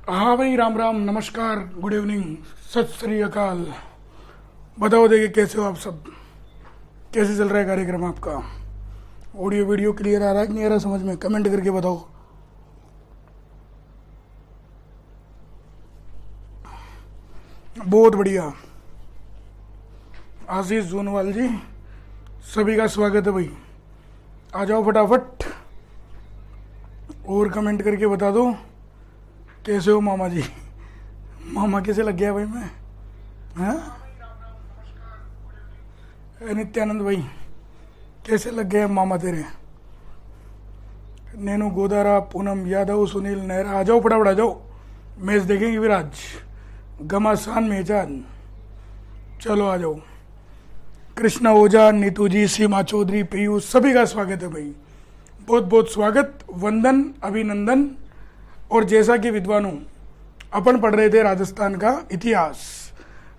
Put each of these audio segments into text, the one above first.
हाँ भाई, राम राम, नमस्कार, गुड इवनिंग, सत श्री अकाल। बताओ देखिए कैसे हो आप सब। कैसे चल रहा है कार्यक्रम आपका। ऑडियो वीडियो क्लियर आ रहा है कि नहीं आ रहा समझ में, कमेंट करके बताओ। बहुत बढ़िया। आशीष जोनवाल जी, सभी का स्वागत है भाई। आ जाओ फटाफट और कमेंट करके बता दो कैसे हो मामा जी। मामा कैसे लग गया भाई मैं। हाँ नित्यानंद भाई, कैसे लग गए मामा तेरे। नैनो गोदारा, पूनम यादव, सुनील नेहरा, आ जाओ फटाफट आ जाओ। मैच देखेंगे फिर आज, घमासान मैच आज। चलो आ जाओ। कृष्णा ओझा, नीतू जी, सीमा चौधरी, पीयूष, सभी का स्वागत है भाई। बहुत बहुत स्वागत, वंदन, अभिनंदन। और जैसा कि विद्वानों अपन पढ़ रहे थे राजस्थान का इतिहास,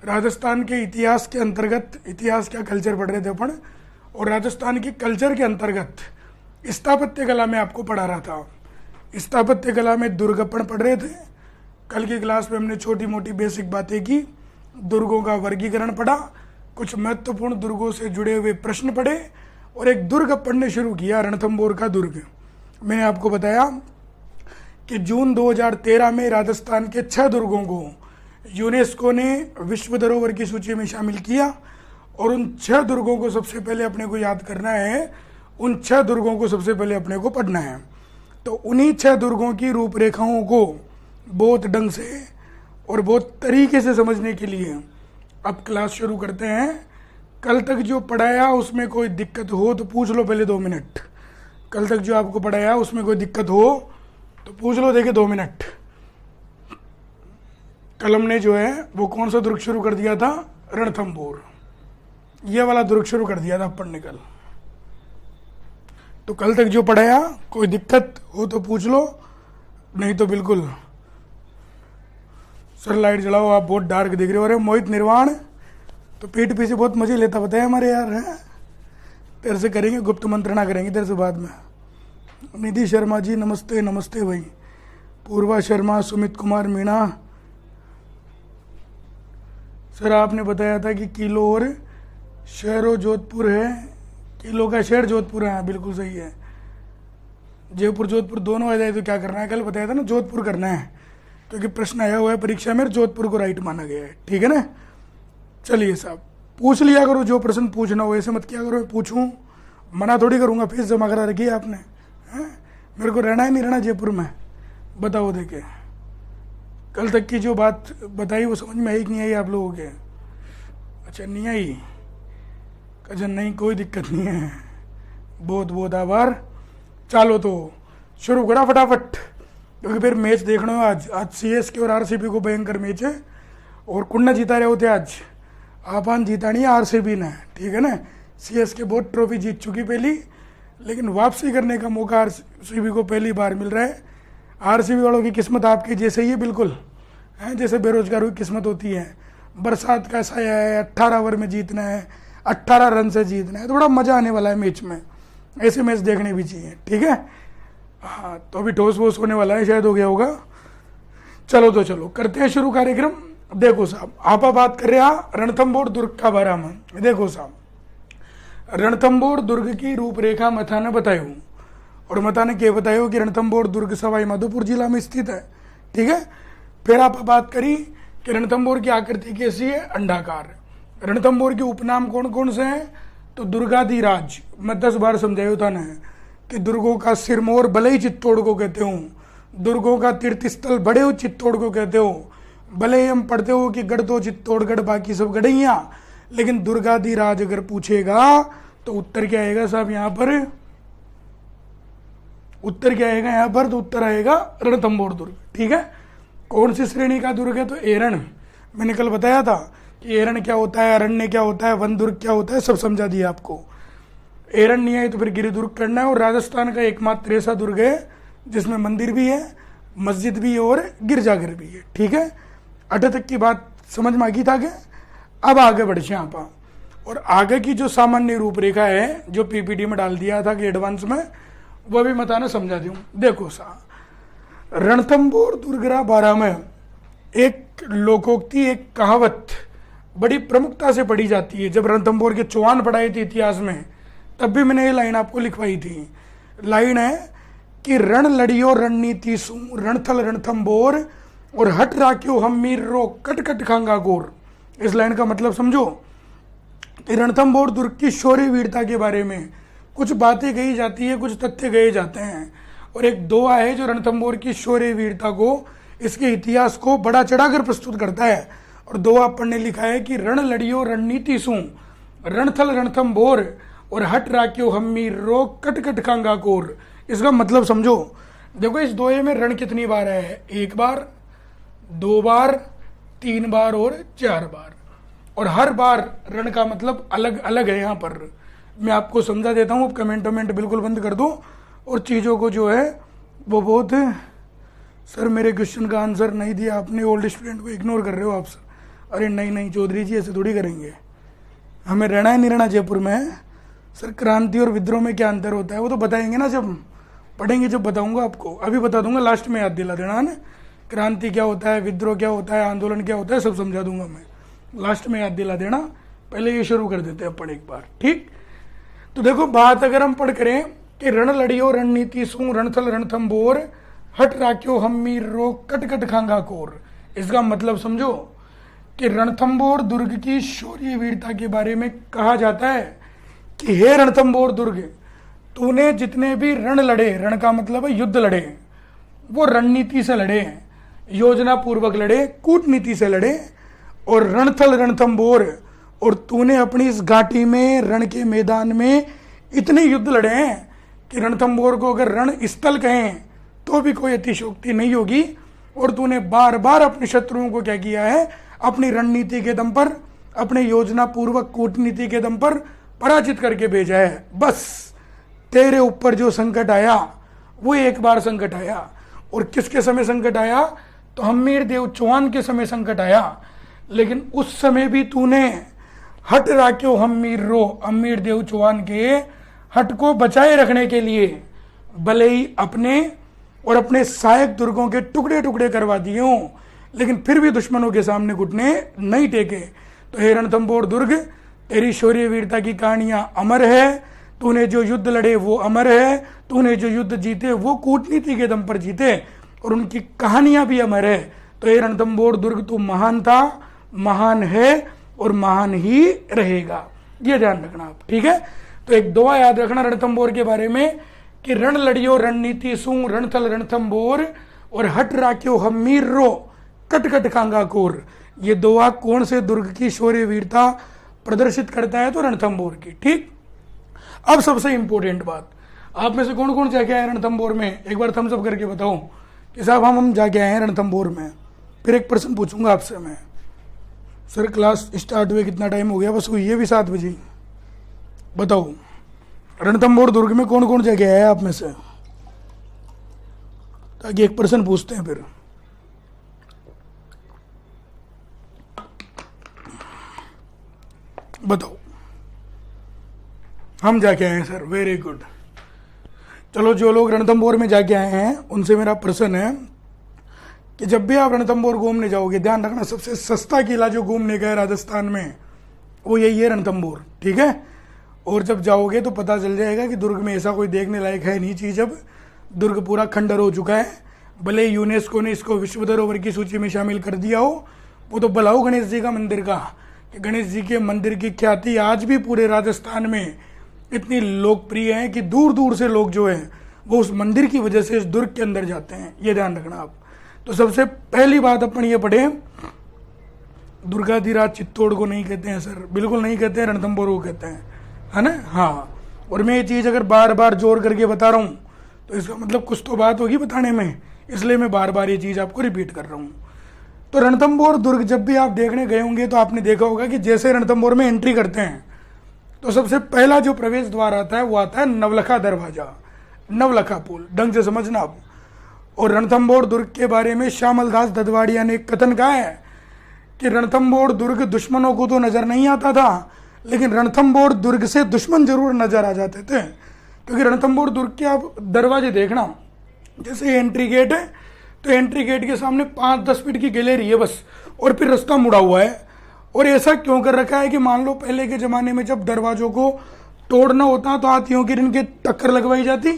राजस्थान के इतिहास के अंतर्गत, इतिहास का कल्चर पढ़ रहे थे अपन, और राजस्थान के कल्चर के अंतर्गत स्थापत्य कला में आपको पढ़ा रहा था। स्थापत्य कला में दुर्ग अपन पढ़ रहे थे। कल की क्लास में हमने छोटी मोटी बेसिक बातें की, दुर्गों का वर्गीकरण पढ़ा, कुछ महत्वपूर्ण दुर्गों से जुड़े हुए प्रश्न पढ़े, और एक दुर्ग पढ़ने शुरू किया, रणथंभौर का दुर्ग। मैंने आपको बताया कि जून 2013 में राजस्थान के 6 दुर्गों को यूनेस्को ने विश्व धरोहर की सूची में शामिल किया, और उन 6 दुर्गों को सबसे पहले अपने को याद करना है, उन 6 दुर्गों को सबसे पहले अपने को पढ़ना है। तो उन्हीं 6 दुर्गों की रूपरेखाओं को बहुत ढंग से और बहुत तरीके से समझने के लिए अब क्लास शुरू करते हैं। कल तक जो पढ़ाया उसमें कोई दिक्कत हो तो पूछ लो पहले 2 मिनट। कल तक जो आपको पढ़ाया उसमें कोई दिक्कत हो तो पूछ लो, देखिए 2 मिनट। कलम ने जो है वो कौन सा दुर्ग शुरू कर दिया था, रणथंभौर, ये वाला दुर्ग शुरू कर दिया था पढ़ने कल। तो कल तक जो पढ़ाया कोई दिक्कत हो तो पूछ लो, नहीं तो बिल्कुल। सर लाइट जलाओ, आप बहुत डार्क दिख रहे हो। अरे मोहित निर्वाण तो पीठ पीछे बहुत मजे लेता बताया हमारे यार है। तेरे से करेंगे गुप्त मंत्रणा, करेंगे तेरे से बाद में। निधि शर्मा जी नमस्ते, नमस्ते भाई। पूर्वा शर्मा, सुमित कुमार मीणा। सर आपने बताया था कि किलो और शहरों जोधपुर है, किलो का शहर जोधपुर है, बिल्कुल सही है। जयपुर जोधपुर दोनों आ जाए तो क्या करना है, कल बताया था ना जोधपुर करना है, क्योंकि प्रश्न आया हुआ है परीक्षा में, जोधपुर को राइट माना गया है। ठीक है ना। चलिए साहब, पूछ लिया करो जो प्रश्न पूछना हो, ऐसे मत किया करो पूछूं मना थोड़ी करूंगा। फीस जमा करा रखी है आपने, है? मेरे को रहना ही नहीं रहना जयपुर में, बताओ देखे। कल तक की जो बात बताई वो समझ में आई कि नहीं आई आप लोगों के। अच्छा नहीं आई, अच्छा नहीं, कोई दिक्कत नहीं है, बहुत बहुत आभार। चलो तो शुरू करा फटाफट, क्योंकि फिर मैच देखना है आज सीएसके और आरसीबी को भयंकर मैच है। और कुंडा जीता रहे होते आज, आपान जीता नहीं है आरसीबी ने, ठीक है ना। सीएसके बहुत ट्रॉफी जीत चुकी पहली, लेकिन वापसी करने का मौका आरसीबी को पहली बार मिल रहा है। आरसीबी वालों की किस्मत आपके जैसे ही है बिल्कुल, है जैसे बेरोजगारों की किस्मत होती है। बरसात का साया है, 18 ओवर में जीतना है, 18 रन से जीतना है, तो बड़ा मजा आने वाला है मैच में। ऐसे मैच देखने भी चाहिए, ठीक है। हाँ तो अभी ठोस वोस होने वाला है, शायद हो गया होगा। चलो तो चलो करते हैं शुरू कार्यक्रम। देखो साहब, आप बात कर रहे हैं रणथंभौर दुर्ग का बारे में। देखो साहब, रणथंभौर दुर्ग की रूपरेखा मथा ने बतायो, और मथा ने क्या बतायो कि रणथंभौर दुर्ग सवाई माधोपुर जिला में स्थित है, ठीक है। फिर आप बात करी कि रणथंभौर की आकृति कैसी है, अंडाकार। रणथंभौर के उपनाम कौन कौन से हैं, तो दुर्गाधिराज, मैं 10 बार समझाया था ना कि दुर्गों का सिरमौर भले ही चित्तौड़ को कहते हो, दुर्गों का तीर्थ स्थल बड़े हो चित्तौड़ को कहते हो, भले ही हम पढ़ते हो कि गढ़ तो चित्तौड़गढ़ बाकी सब गढ़ैया, लेकिन दुर्गाधिराज अगर पूछेगा तो उत्तर क्या आएगा साहब यहाँ पर, उत्तर क्या आएगा यहाँ पर, तो उत्तर आएगा रणथंभौर दुर्ग, ठीक है। कौन सी श्रेणी का दुर्ग है, तो एरण। मैंने कल बताया था कि एरण क्या होता है, अरण्य क्या होता है, वन दुर्ग क्या होता है, सब समझा दिया आपको। एरण नहीं आई तो फिर गिरिदुर्ग करना है। और राजस्थान का एकमात्र ऐसा दुर्ग है जिसमें मंदिर भी है, मस्जिद भी है और गिरजाघर भी है, ठीक है। 8 तक की बात समझ में आ गई था। अब आगे बढ़े यहाँ पर, और आगे की जो सामान्य रूपरेखा है जो पीपीटी में डाल दिया था कि एडवांस में, वह भी मता ने समझा दूँ। देखो सा, रणथंभौर दुर्गरा बारा में एक लोकोक्ति, एक कहावत बड़ी प्रमुखता से पढ़ी जाती है। जब रणथंभौर के चौहान पढ़ाए थे इतिहास में, तब भी मैंने ये लाइन आपको लिखवाई थी। लाइन है कि रण लड़ियो रणनीति सु रणथल रणथंभौर और हट राख्यो हमीर रो कट कट खांगा गोर। इस लाइन का मतलब समझो कि रणथंभौर दुर्ग की शौर्य वीरता के बारे में कुछ बातें कही जाती है, कुछ तथ्य कहे जाते हैं, और एक दोहा है जो रणथंभौर की शौर्य वीरता को, इसके इतिहास को बड़ा चढ़ाकर प्रस्तुत करता है। और दोहा पढ़ने लिखा है कि रण लड़ियो रणनीति सु रणथल रणथंभौर और हट राख्यो हमीर रो कट कट खांगा कोर। इसका मतलब समझो। देखो इस दोहे में रण कितनी बार है, 1 बार, 2 बार, 3 बार और 4 बार, और हर बार रण का मतलब अलग अलग है। यहाँ पर मैं आपको समझा देता हूँ। अब कमेंट बिल्कुल बंद कर दो और चीज़ों को जो है वो बहुत, सर मेरे क्वेश्चन का आंसर नहीं दिया आपने, ओल्ड स्टूडेंट को इग्नोर कर रहे हो आप सर। अरे नहीं चौधरी जी ऐसे थोड़ी करेंगे, हमें रहना है नहीं रहना जयपुर में। सर क्रांति और विद्रोह में क्या अंतर होता है वो तो बताएंगे ना, जब पढ़ेंगे जब बताऊंगा आपको। अभी बता दूंगा, लास्ट में याद दिला देना है ना। क्रांति क्या होता है, विद्रोह क्या होता है, आंदोलन क्या होता है, सब समझा दूंगा मैं, लास्ट में याद दिला देना। पहले ये शुरू कर देते हैं अपन एक बार, ठीक। तो देखो बात अगर हम पढ़ करें कि रण लड़ियो रणनीति सु रणथल रणथंभौर हट राख्यो हमीर रो कट कट खांगा कोर। इसका मतलब समझो कि रणथंभौर दुर्ग की शौर्य वीरता के बारे में कहा जाता है कि हे रणथंभौर दुर्ग, तूने जितने भी रण लड़े, रण का मतलब है युद्ध लड़े, वो रणनीति से लड़े, योजना पूर्वक लड़े, कूटनीति से लड़े। और रणथल रणथंभौर, और तूने अपनी इस घाटी में, रण के मैदान में इतने युद्ध लड़े हैं कि रणथंभौर को अगर रण स्थल कहें तो भी कोई अतिशयोक्ति नहीं होगी। और तूने बार बार अपने शत्रुओं को क्या किया है, अपनी रणनीति के दम पर, अपने योजना पूर्वक कूटनीति के दम पर पराजित करके भेजा है। बस तेरे ऊपर जो संकट आया वो एक बार संकट आया, और किसके समय संकट आया, तो हमीर देव चौहान के समय संकट आया। लेकिन उस समय भी तूने हट राख्यो हमीर रो, हमीर देव चौहान के हट को बचाए रखने के लिए भले ही अपने और अपने सहायक दुर्गों के टुकड़े टुकड़े करवा दिए हों, लेकिन फिर भी दुश्मनों के सामने घुटने नहीं टेके। तो हे रणथंभौर दुर्ग, तेरी शौर्य वीरता की कहानियां अमर है। तूने जो युद्ध लड़े वो अमर है, तूने जो युद्ध जीते वो कूटनीति के दम पर जीते, और उनकी कहानियां भी अमर है। तो हे रणथंभौर दुर्ग, तू महान था, महान है और महान ही रहेगा। ये ध्यान रखना आप, ठीक है। तो एक दुआ याद रखना रणथंभौर के बारे में कि रण लड़ियो रणनीति सु रणथल रणथंभौर और हट राख्यो हमीर रो कट कट खांगा कोर। ये दुआ कौन से दुर्ग की शौर्य वीरता प्रदर्शित करता है, तो रणथंभौर की, ठीक। अब सबसे इंपॉर्टेंट बात, आप में से कौन कौन जाके आए रणथंभौर में, एक बार थम्स अप करके बताओ कि साहब हम जाके आए हैं रणथंभौर में। फिर एक प्रश्न पूछूंगा आपसे मैं, सर क्लास स्टार्ट हुए कितना टाइम हो गया, बस हुई है भी 7 बजे। बताओ रणथंभौर दुर्ग में कौन कौन जगह है आप में से, ताकि एक प्रश्न पूछते हैं फिर। बताओ। हम जाके आए हैं सर, वेरी गुड। चलो जो लोग रणथंभौर में जाके आए हैं उनसे मेरा प्रश्न है कि जब भी आप रणथंभौर घूमने जाओगे, ध्यान रखना सबसे सस्ता किला जो घूमने का है राजस्थान में वो यही है रणथंभौर, ठीक है। और जब जाओगे तो पता चल जाएगा कि दुर्ग में ऐसा कोई देखने लायक है नहीं चीज़। अब दुर्ग पूरा खंडर हो चुका है, भले यूनेस्को ने इसको विश्व धरोहर की सूची में शामिल कर दिया हो। वो तो भला हो गणेश जी का मंदिर का, कि गणेश जी के मंदिर की ख्याति आज भी पूरे राजस्थान में इतनी लोकप्रिय है कि दूर दूर से लोग जो है वो उस मंदिर की वजह से इस दुर्ग के अंदर जाते हैं। ये ध्यान रखना आप। तो सबसे पहली बात अपन ये पढ़े, दुर्गाधिराज चित्तौड़ को नहीं कहते हैं सर, बिल्कुल नहीं कहते हैं, रणथंभौर को कहते हैं, है ना। हाँ, और मैं ये चीज़ अगर बार बार जोर करके बता रहा हूँ तो इसका मतलब कुछ तो बात होगी बताने में, इसलिए मैं बार बार ये चीज़ आपको रिपीट कर रहा हूँ। तो रणथंभौर दुर्ग जब भी आप देखने गए होंगे तो आपने देखा होगा कि जैसे रणथंभौर में एंट्री करते हैं तो सबसे पहला जो प्रवेश द्वार आता है वो आता है नवलखा दरवाजा, नवलखा पुल, ढंग से समझना आप। और रणथंभौर दुर्ग के बारे में श्यामल दास ददवाड़िया ने एक कथन कहा है कि रणथंभौर दुर्ग दुश्मनों को तो नजर नहीं आता था, लेकिन रणथंभौर दुर्ग से दुश्मन जरूर नजर आ जाते थे। क्योंकि रणथंभौर दुर्ग के आप दरवाजे देखना, जैसे एंट्री गेट है तो एंट्री गेट के सामने 5-10 फीट की गैलरी है बस, और फिर रास्ता मुड़ा हुआ है। और ऐसा क्यों कर रखा है कि मान लो पहले के ज़माने में जब दरवाजों को तोड़ना होता तो हाथियों की इनके टक्कर लगवाई जाती,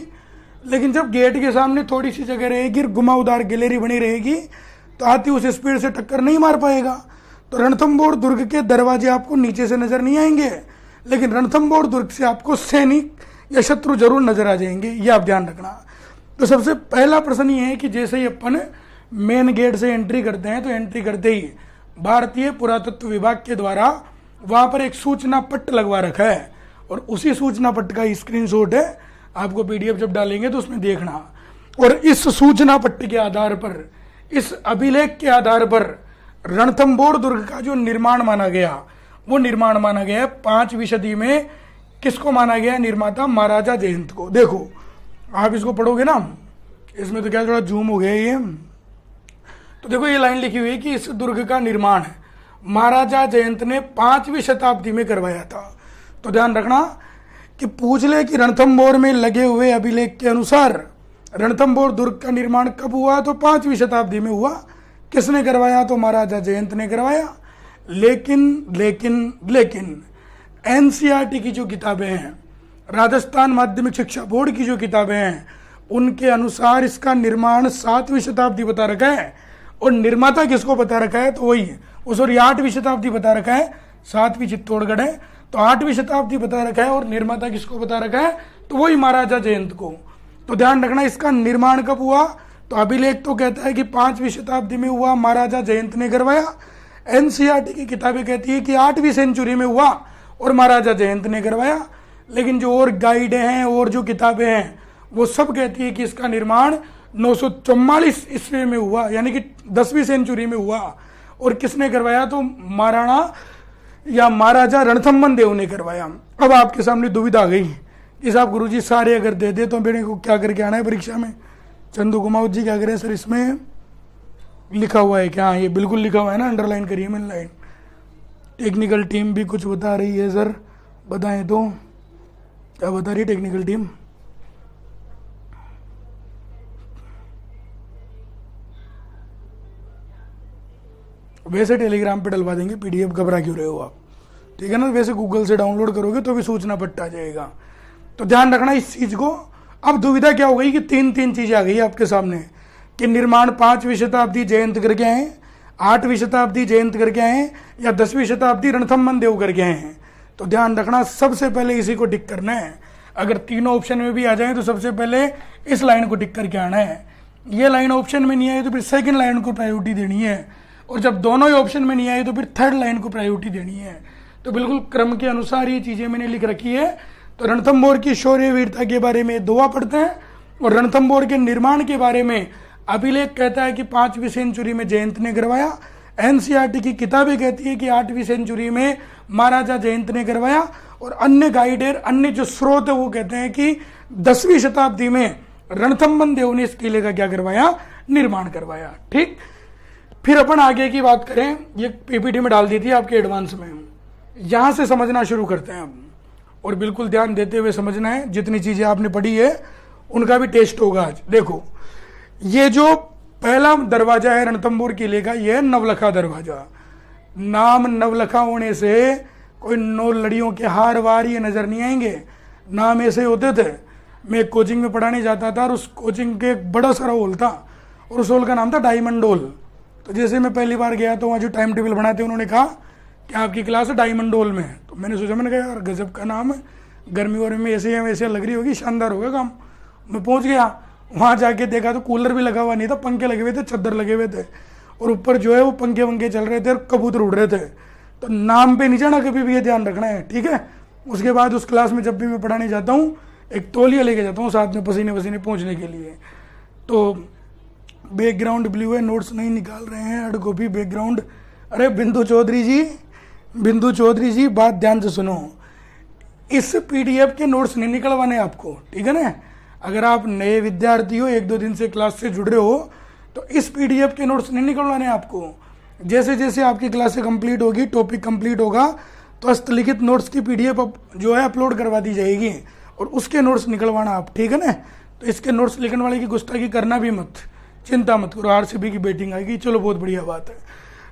लेकिन जब गेट के सामने थोड़ी सी जगह रहेगी, घुमावदार गैलरी बनी रहेगी, तो हाथी उस स्पीड से टक्कर नहीं मार पाएगा। तो रणथंभौर दुर्ग के दरवाजे आपको नीचे से नजर नहीं आएंगे, लेकिन रणथंभौर दुर्ग से आपको सैनिक या शत्रु जरूर नजर आ जाएंगे, ये आप ध्यान रखना। तो सबसे पहला प्रश्न ये है कि जैसे ही अपन मेन गेट से एंट्री करते हैं, तो एंट्री करते ही भारतीय पुरातत्व विभाग के द्वारा वहां पर एक सूचना पट्ट लगवा रखा है, और उसी सूचना पट्ट का स्क्रीनशॉट है, आपको पीडीएफ जब डालेंगे तो उसमें देखना। और इस सूचना पट्ट के आधार पर, इस अभिलेख के आधार पर रणथंभौर दुर्ग का जो निर्माण माना गया, वो निर्माण माना गया 5वीं सदी में। किसको माना गया? निर्माता महाराजा जयंत को। देखो आप इसको पढ़ोगे ना, इसमें तो क्या थोड़ा जूम हो गया ये, तो देखो ये लाइन लिखी हुई है कि इस दुर्ग का निर्माण महाराजा जयंत ने 5वीं शताब्दी में करवाया था। तो ध्यान रखना कि पूछ ले कि रणथंभौर में लगे हुए अभिलेख के अनुसार रणथंभौर दुर्ग का निर्माण कब हुआ? तो 5वीं शताब्दी में हुआ। किसने करवाया? तो महाराजा जयंत ने करवाया। लेकिन एनसीईआरटी की जो किताबें हैं, राजस्थान माध्यमिक शिक्षा बोर्ड की जो किताबें हैं, उनके अनुसार इसका निर्माण 7वीं शताब्दी बता रखा है, और निर्माता किसको बता रखा है? तो वही है, सॉरी 8वीं शताब्दी बता रखा है, 7वीं चित्तौड़गढ़ है, तो 8वीं शताब्दी बता रखा है, और निर्माता किसको बता रखा है? तो वही महाराजा जयंत को। तो ध्यान रखना इसका निर्माण कब हुआ? तो अभिलेख तो कहता है कि 5वीं शताब्दी में हुआ, महाराजा जयंत ने करवाया। एनसीईआरटी की किताबें कहती है कि 8वीं सेंचुरी में हुआ और महाराजा जयंत ने करवाया। लेकिन जो और गाइड हैं और जो किताबें हैं वो सब कहती है कि इसका निर्माण 944 ईस्वी में हुआ, यानी कि 10वीं सेंचुरी में हुआ। और किसने करवाया? तो महाराणा या महाराजा रणथंभन देव ने करवाया। अब आपके सामने दुविधा आ गई कि साहब गुरुजी सारे अगर दे दे तो मेरे को क्या करके आना है परीक्षा में? चंदू कुमावत जी क्या करें सर, इसमें लिखा हुआ है क्या? ये बिल्कुल लिखा हुआ है ना, अंडरलाइन करिए मैंने लाइन। टेक्निकल टीम भी कुछ बता रही है सर, बताएं तो क्या बता रही है टेक्निकल टीम? वैसे टेलीग्राम पे डलवा देंगे पीडीएफ, घबरा क्यों रहे हो आप, ठीक है ना? वैसे गूगल से डाउनलोड करोगे तो भी सूचना पट्ट आ जाएगा। तो ध्यान रखना इस चीज को। अब दुविधा क्या हो गई कि तीन चीजें आ गई आपके सामने कि निर्माण 5वीं शताब्दी जयंत करके आए, 8वीं शताब्दी जयंत करके आए, या 10वीं शताब्दी रणथंभन देव करके आए हैं। तो ध्यान रखना सबसे पहले इसी को टिक करना है। अगर तीनों ऑप्शन में भी आ जाए तो सबसे पहले इस लाइन को टिक करके आना है। ये लाइन ऑप्शन में नहीं आई तो फिर सेकंड लाइन को प्रायोरिटी देनी है, और जब दोनों ही ऑप्शन में नहीं आई तो फिर थर्ड लाइन को प्रायोरिटी देनी है। तो बिल्कुल क्रम के अनुसार ये चीजें मैंने लिख रखी है। तो रणथंभौर की शौर्य वीरता के बारे में दोहा पढ़ते हैं, और रणथंभौर के निर्माण के बारे में अभिलेख कहता है कि 5वीं सेंचुरी में जयंत ने करवाया। एनसीईआरटी की किताबें कहती है कि 8वीं सेंचुरी में महाराजा जयंत ने करवाया, और अन्य गाइडर, अन्य जो स्रोत है वो कहते हैं कि 10वीं शताब्दी में रणथंभन देव ने इस किले का क्या करवाया? निर्माण करवाया। ठीक, फिर अपन आगे की बात करें, ये पीपीटी में डाल दी थी आपके एडवांस में, यहां से समझना शुरू करते हैं अब, और बिल्कुल ध्यान देते हुए समझना है। जितनी चीजें आपने पढ़ी है उनका भी टेस्ट होगा आज। देखो ये जो पहला दरवाजा है रणथंभौर किले का, यह है नवलखा दरवाजा। नाम नवलखा होने से कोई 9 लड़ियों के हार वार ये नजर नहीं आएंगे, नाम ऐसे होते थे। मैं कोचिंग में पढ़ाने जाता था और उस कोचिंग के एक बड़ा सारा हॉल था, और उस हॉल का नाम था डायमंड हॉल। तो जैसे मैं पहली बार गया तो वहाँ जो टाइम टेबल बनाते उन्होंने कहा कि आपकी क्लास डायमंड हॉल में है। तो मैंने सोचा, मैंने कहा यार गजब का नाम है, गर्मी वर्मी में ऐसे वैसे लग रही होगी, शानदार होगा काम। मैं पहुँच गया, वहाँ जाके देखा तो कूलर भी लगा हुआ नहीं था, पंखे लगे हुए थे, चद्दर लगे हुए थे, और ऊपर जो है वो पंखे वंखे चल रहे थे और कबूतर उड़ रहे थे। तो नाम पे नहीं जाना कभी भी, ये ध्यान रखना है, ठीक है? उसके बाद उस क्लास में जब भी मैं पढ़ाने जाता हूँ एक तौलिया लेके जाता हूँ साथ में, पसीने पसीने पहुँचने के लिए। तो बैकग्राउंड ब्लू है, नोट्स नहीं निकाल रहे हैं, हार्ड कॉपी बैकग्राउंड। अरे बिंदु चौधरी जी बात ध्यान से सुनो, इस पीडीएफ के नोट्स नहीं निकलवाने आपको, ठीक है ना? अगर आप नए विद्यार्थी हो, 1-2 दिन से क्लास से जुड़ रहे हो, तो इस पीडीएफ के नोट्स नहीं निकलवाने आपको। जैसे जैसे आपकी क्लासें कंप्लीट होगी, टॉपिक कंप्लीट होगा, तो हस्तलिखित नोट्स की पीडीएफ जो है अपलोड करवा दी जाएगी, और उसके नोट्स निकलवाना आप, ठीक है ना? तो इसके नोट्स लिखने वाले की गुस्ताखी करना भी मत, चिंता मत करो, आरसीबी की बैटिंग आएगी। चलो बहुत बढ़िया बात है।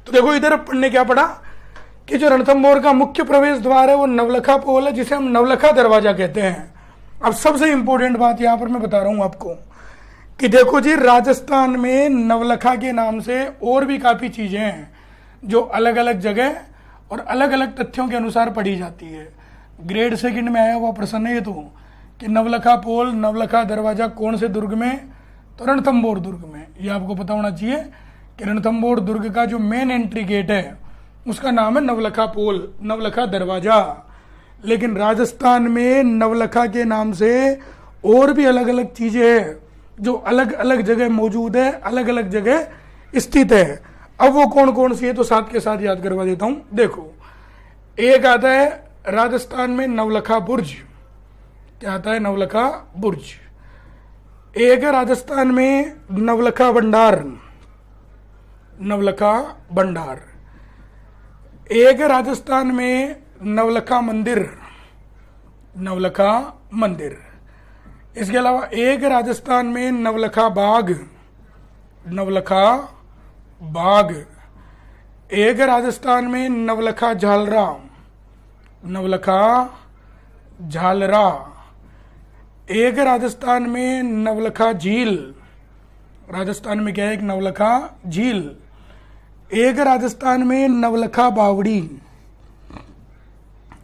तो देखो इधर अपन ने क्या पढ़ा कि जो रणथंभौर का मुख्य प्रवेश द्वार है वो नवलखा पोल है, जिसे हम नवलखा दरवाजा कहते हैं। अब सबसे इंपॉर्टेंट बात यहां पर मैं बता रहा हूं आपको कि देखो जी, राजस्थान में नवलखा के नाम से और भी काफी चीजें हैं जो अलग अलग जगह और अलग अलग तथ्यों के अनुसार पढ़ी जाती है। ग्रेड सेकंड में आया हुआ प्रश्न है ये तो, कि नवलखा पोल, नवलखा दरवाजा कौन से दुर्ग में, तो रणथंभौर दुर्ग में। ये आपको पता होना चाहिए कि रणथंभौर दुर्ग का जो मेन एंट्री गेट है उसका नाम है नवलखा पोल, नवलखा दरवाजा। लेकिन राजस्थान में नवलखा के नाम से और भी अलग अलग चीजें हैं जो अलग अलग जगह मौजूद है, अलग अलग जगह स्थित है। अब वो कौन कौन सी है तो साथ के साथ याद करवा देता हूं। देखो, एक आता है राजस्थान में नवलखा बुर्ज। क्या आता है? नवलखा बुर्ज। एक है राजस्थान में नवलखा भंडार, नवलखा भंडार। एक है राजस्थान में नवलखा मंदिर, नवलखा मंदिर। इसके अलावा एक है राजस्थान में नवलखा बाग, नवलखा बाग। एक है राजस्थान में नवलखा झालरा, नवलखा झालरा। एक है राजस्थान में नवलखा झील, राजस्थान में क्या है? एक नवलखा झील। एक है राजस्थान में नवलखा बावड़ी,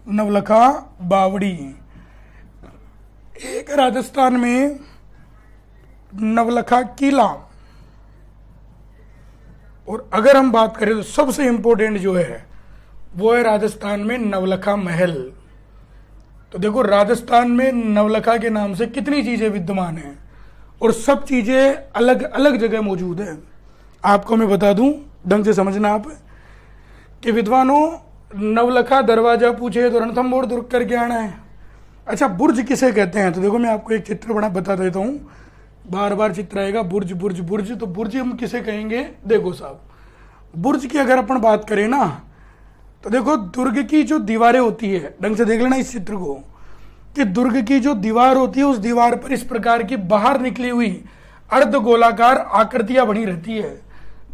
नवलखा बावड़ी। एक है राजस्थान में नवलखा किला। और अगर हम बात करें तो सबसे इंपॉर्टेंट जो है वो है राजस्थान में नवलखा महल। तो देखो, राजस्थान में नवलखा के नाम से कितनी चीजें विद्यमान हैं और सब चीजें अलग अलग जगह मौजूद है। आपको मैं बता दूं, ढंग से समझना आप, कि विद्वानों नवलखा दरवाजा पूछे तो रणथंभौर दुर्ग करके आना है। अच्छा, बुर्ज किसे कहते हैं? तो देखो मैं आपको एक चित्र बता देता हूं, बार बार चित्र आएगा, बुर्ज बुर्ज बुर्ज। तो बुर्ज हम किसे कहेंगे? देखो साहब, बुर्ज की अगर अपन बात करें ना, तो देखो दुर्ग की जो दीवारें होती है, ढंग से देख लेना इस चित्र को, कि दुर्ग की जो दीवार होती है उस दीवार पर इस प्रकार की बाहर निकली हुई अर्ध गोलाकार आकृतियां बनी रहती है।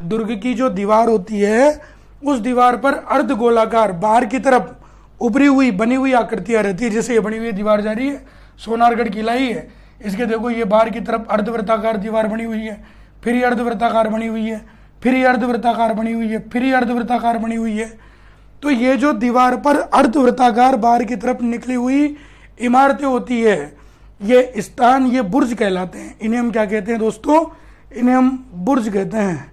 दुर्ग की जो दीवार होती है उस दीवार पर अर्ध गोलाकार बाहर की तरफ उभरी हुई बनी हुई आकृतियां रहती है। जैसे ये बनी हुई दीवार जा रही है, सोनारगढ़ किला ही है, इसके देखो ये बाहर की तरफ अर्धवृत्ताकार दीवार बनी हुई है, फिर ये अर्धवृत्ताकार बनी हुई है, फिर ये अर्धवृत्ताकार बनी हुई है, फिर ये अर्धवृत्ताकार बनी हुई है। तो ये जो दीवार पर अर्धवृत्ताकार बाहर की तरफ निकली हुई इमारतें होती है, ये स्थान, ये बुर्ज कहलाते हैं। इन्हें हम क्या कहते हैं दोस्तों? इन्हें हम बुर्ज कहते हैं।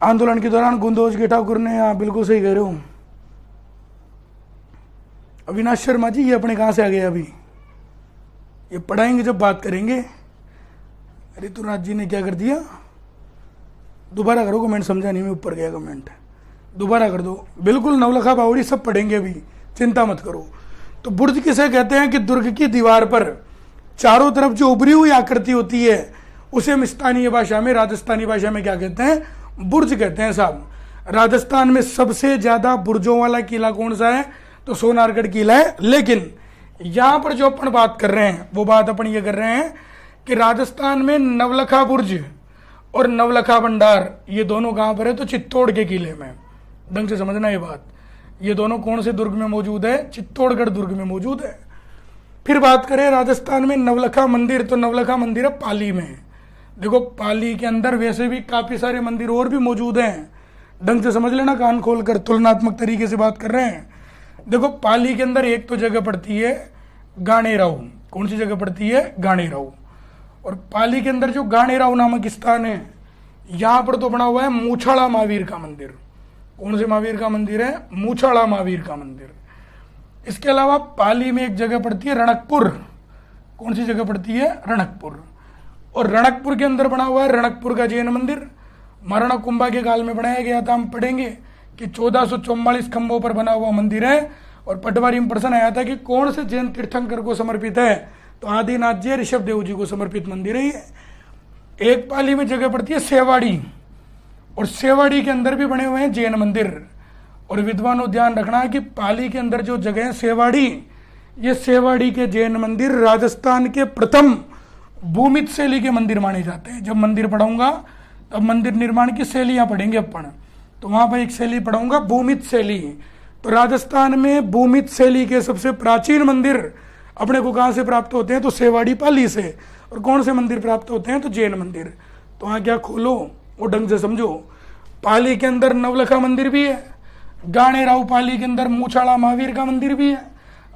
आंदोलन के दौरान गुंदोज के ठाकुर ने, हाँ बिल्कुल सही कह रहे हो अविनाश शर्मा जी, ये अपने कहां से आ गए? अभी ये पढ़ाएंगे जब बात करेंगे। ऋतुराज जी ने क्या कर दिया? दोबारा करो कमेंट, समझा नहीं मैं, ऊपर गया कमेंट, दोबारा कर दो। बिल्कुल नवलखा बावड़ी सब पढ़ेंगे अभी, चिंता मत करो। तो बुर्ज किसे कहते हैं? कि दुर्ग की दीवार पर चारों तरफ जो उभरी हुई आकृति होती है उसे हम स्थानीय भाषा में, राजस्थानी भाषा में क्या कहते हैं? बुर्ज कहते हैं साहब। राजस्थान में सबसे ज्यादा बुर्जों वाला किला कौन सा है? तो सोनारगढ़ किला है। लेकिन यहां पर जो अपन बात कर रहे हैं वो बात अपन ये कर रहे हैं कि राजस्थान में नवलखा बुर्ज और नवलखा भंडार, ये दोनों कहां पर है? तो चित्तौड़ के किले में। ढंग से समझना ये बात। ये दोनों कौन से दुर्ग में मौजूद है? चित्तौड़गढ़ दुर्ग में मौजूद है। फिर बात करें राजस्थान में नवलखा मंदिर, तो नवलखा मंदिर है पाली में। देखो पाली के अंदर वैसे भी काफी सारे मंदिर और भी मौजूद हैं, ढंग से समझ लेना, कान खोलकर तुलनात्मक तरीके से बात कर रहे हैं। देखो पाली के अंदर एक तो जगह पड़ती है गाणेराव। कौन सी जगह पड़ती है? गाणेराव। और पाली के अंदर जो गाणेराव नामक स्थान है, यहां पर तो बना हुआ है मूछाड़ा महावीर का मंदिर। कौन से महावीर का मंदिर है? मूछाड़ा महावीर का मंदिर। इसके अलावा पाली में एक जगह पड़ती है रणकपुर। कौन सी जगह पड़ती है? रणकपुर। और रणकपुर के अंदर बना हुआ है रणकपुर का जैन मंदिर। महाराणा कुंभा के काल में बनाया गया था। हम पढ़ेंगे कि 1444 खंभों पर बना हुआ मंदिर है। और पटवारी में प्रश्न आया था कि कौन से जैन तीर्थंकर को समर्पित है? तो आदिनाथ जी, ऋषभ देव जी को समर्पित मंदिर है ये। एक पाली में जगह पड़ती है सेवाड़ी, और सेवाड़ी के अंदर भी बने हुए हैं जैन मंदिर। और विद्वानों ध्यान रखना कि पाली के अंदर जो जगह है सेवाड़ी, ये सेवाड़ी के जैन मंदिर राजस्थान के प्रथम भूमित शैली के मंदिर माने जाते हैं। जब मंदिर पढ़ाऊंगा तब मंदिर निर्माण की शैलियां पढ़ेंगे अपन, तो वहां पर एक शैली पढ़ाऊंगा भूमित शैली। तो राजस्थान में भूमित शैली के सबसे प्राचीन मंदिर अपने को कहाँ से प्राप्त होते हैं? तो सेवाड़ी पाली से। और कौन से मंदिर प्राप्त होते हैं? तो जैन मंदिर। तो वहाँ क्या खोलो वो ढंग से समझो। पाली के अंदर नवलखा मंदिर भी है, गाणेराव पाली के अंदर मूछाड़ा महावीर का मंदिर भी है,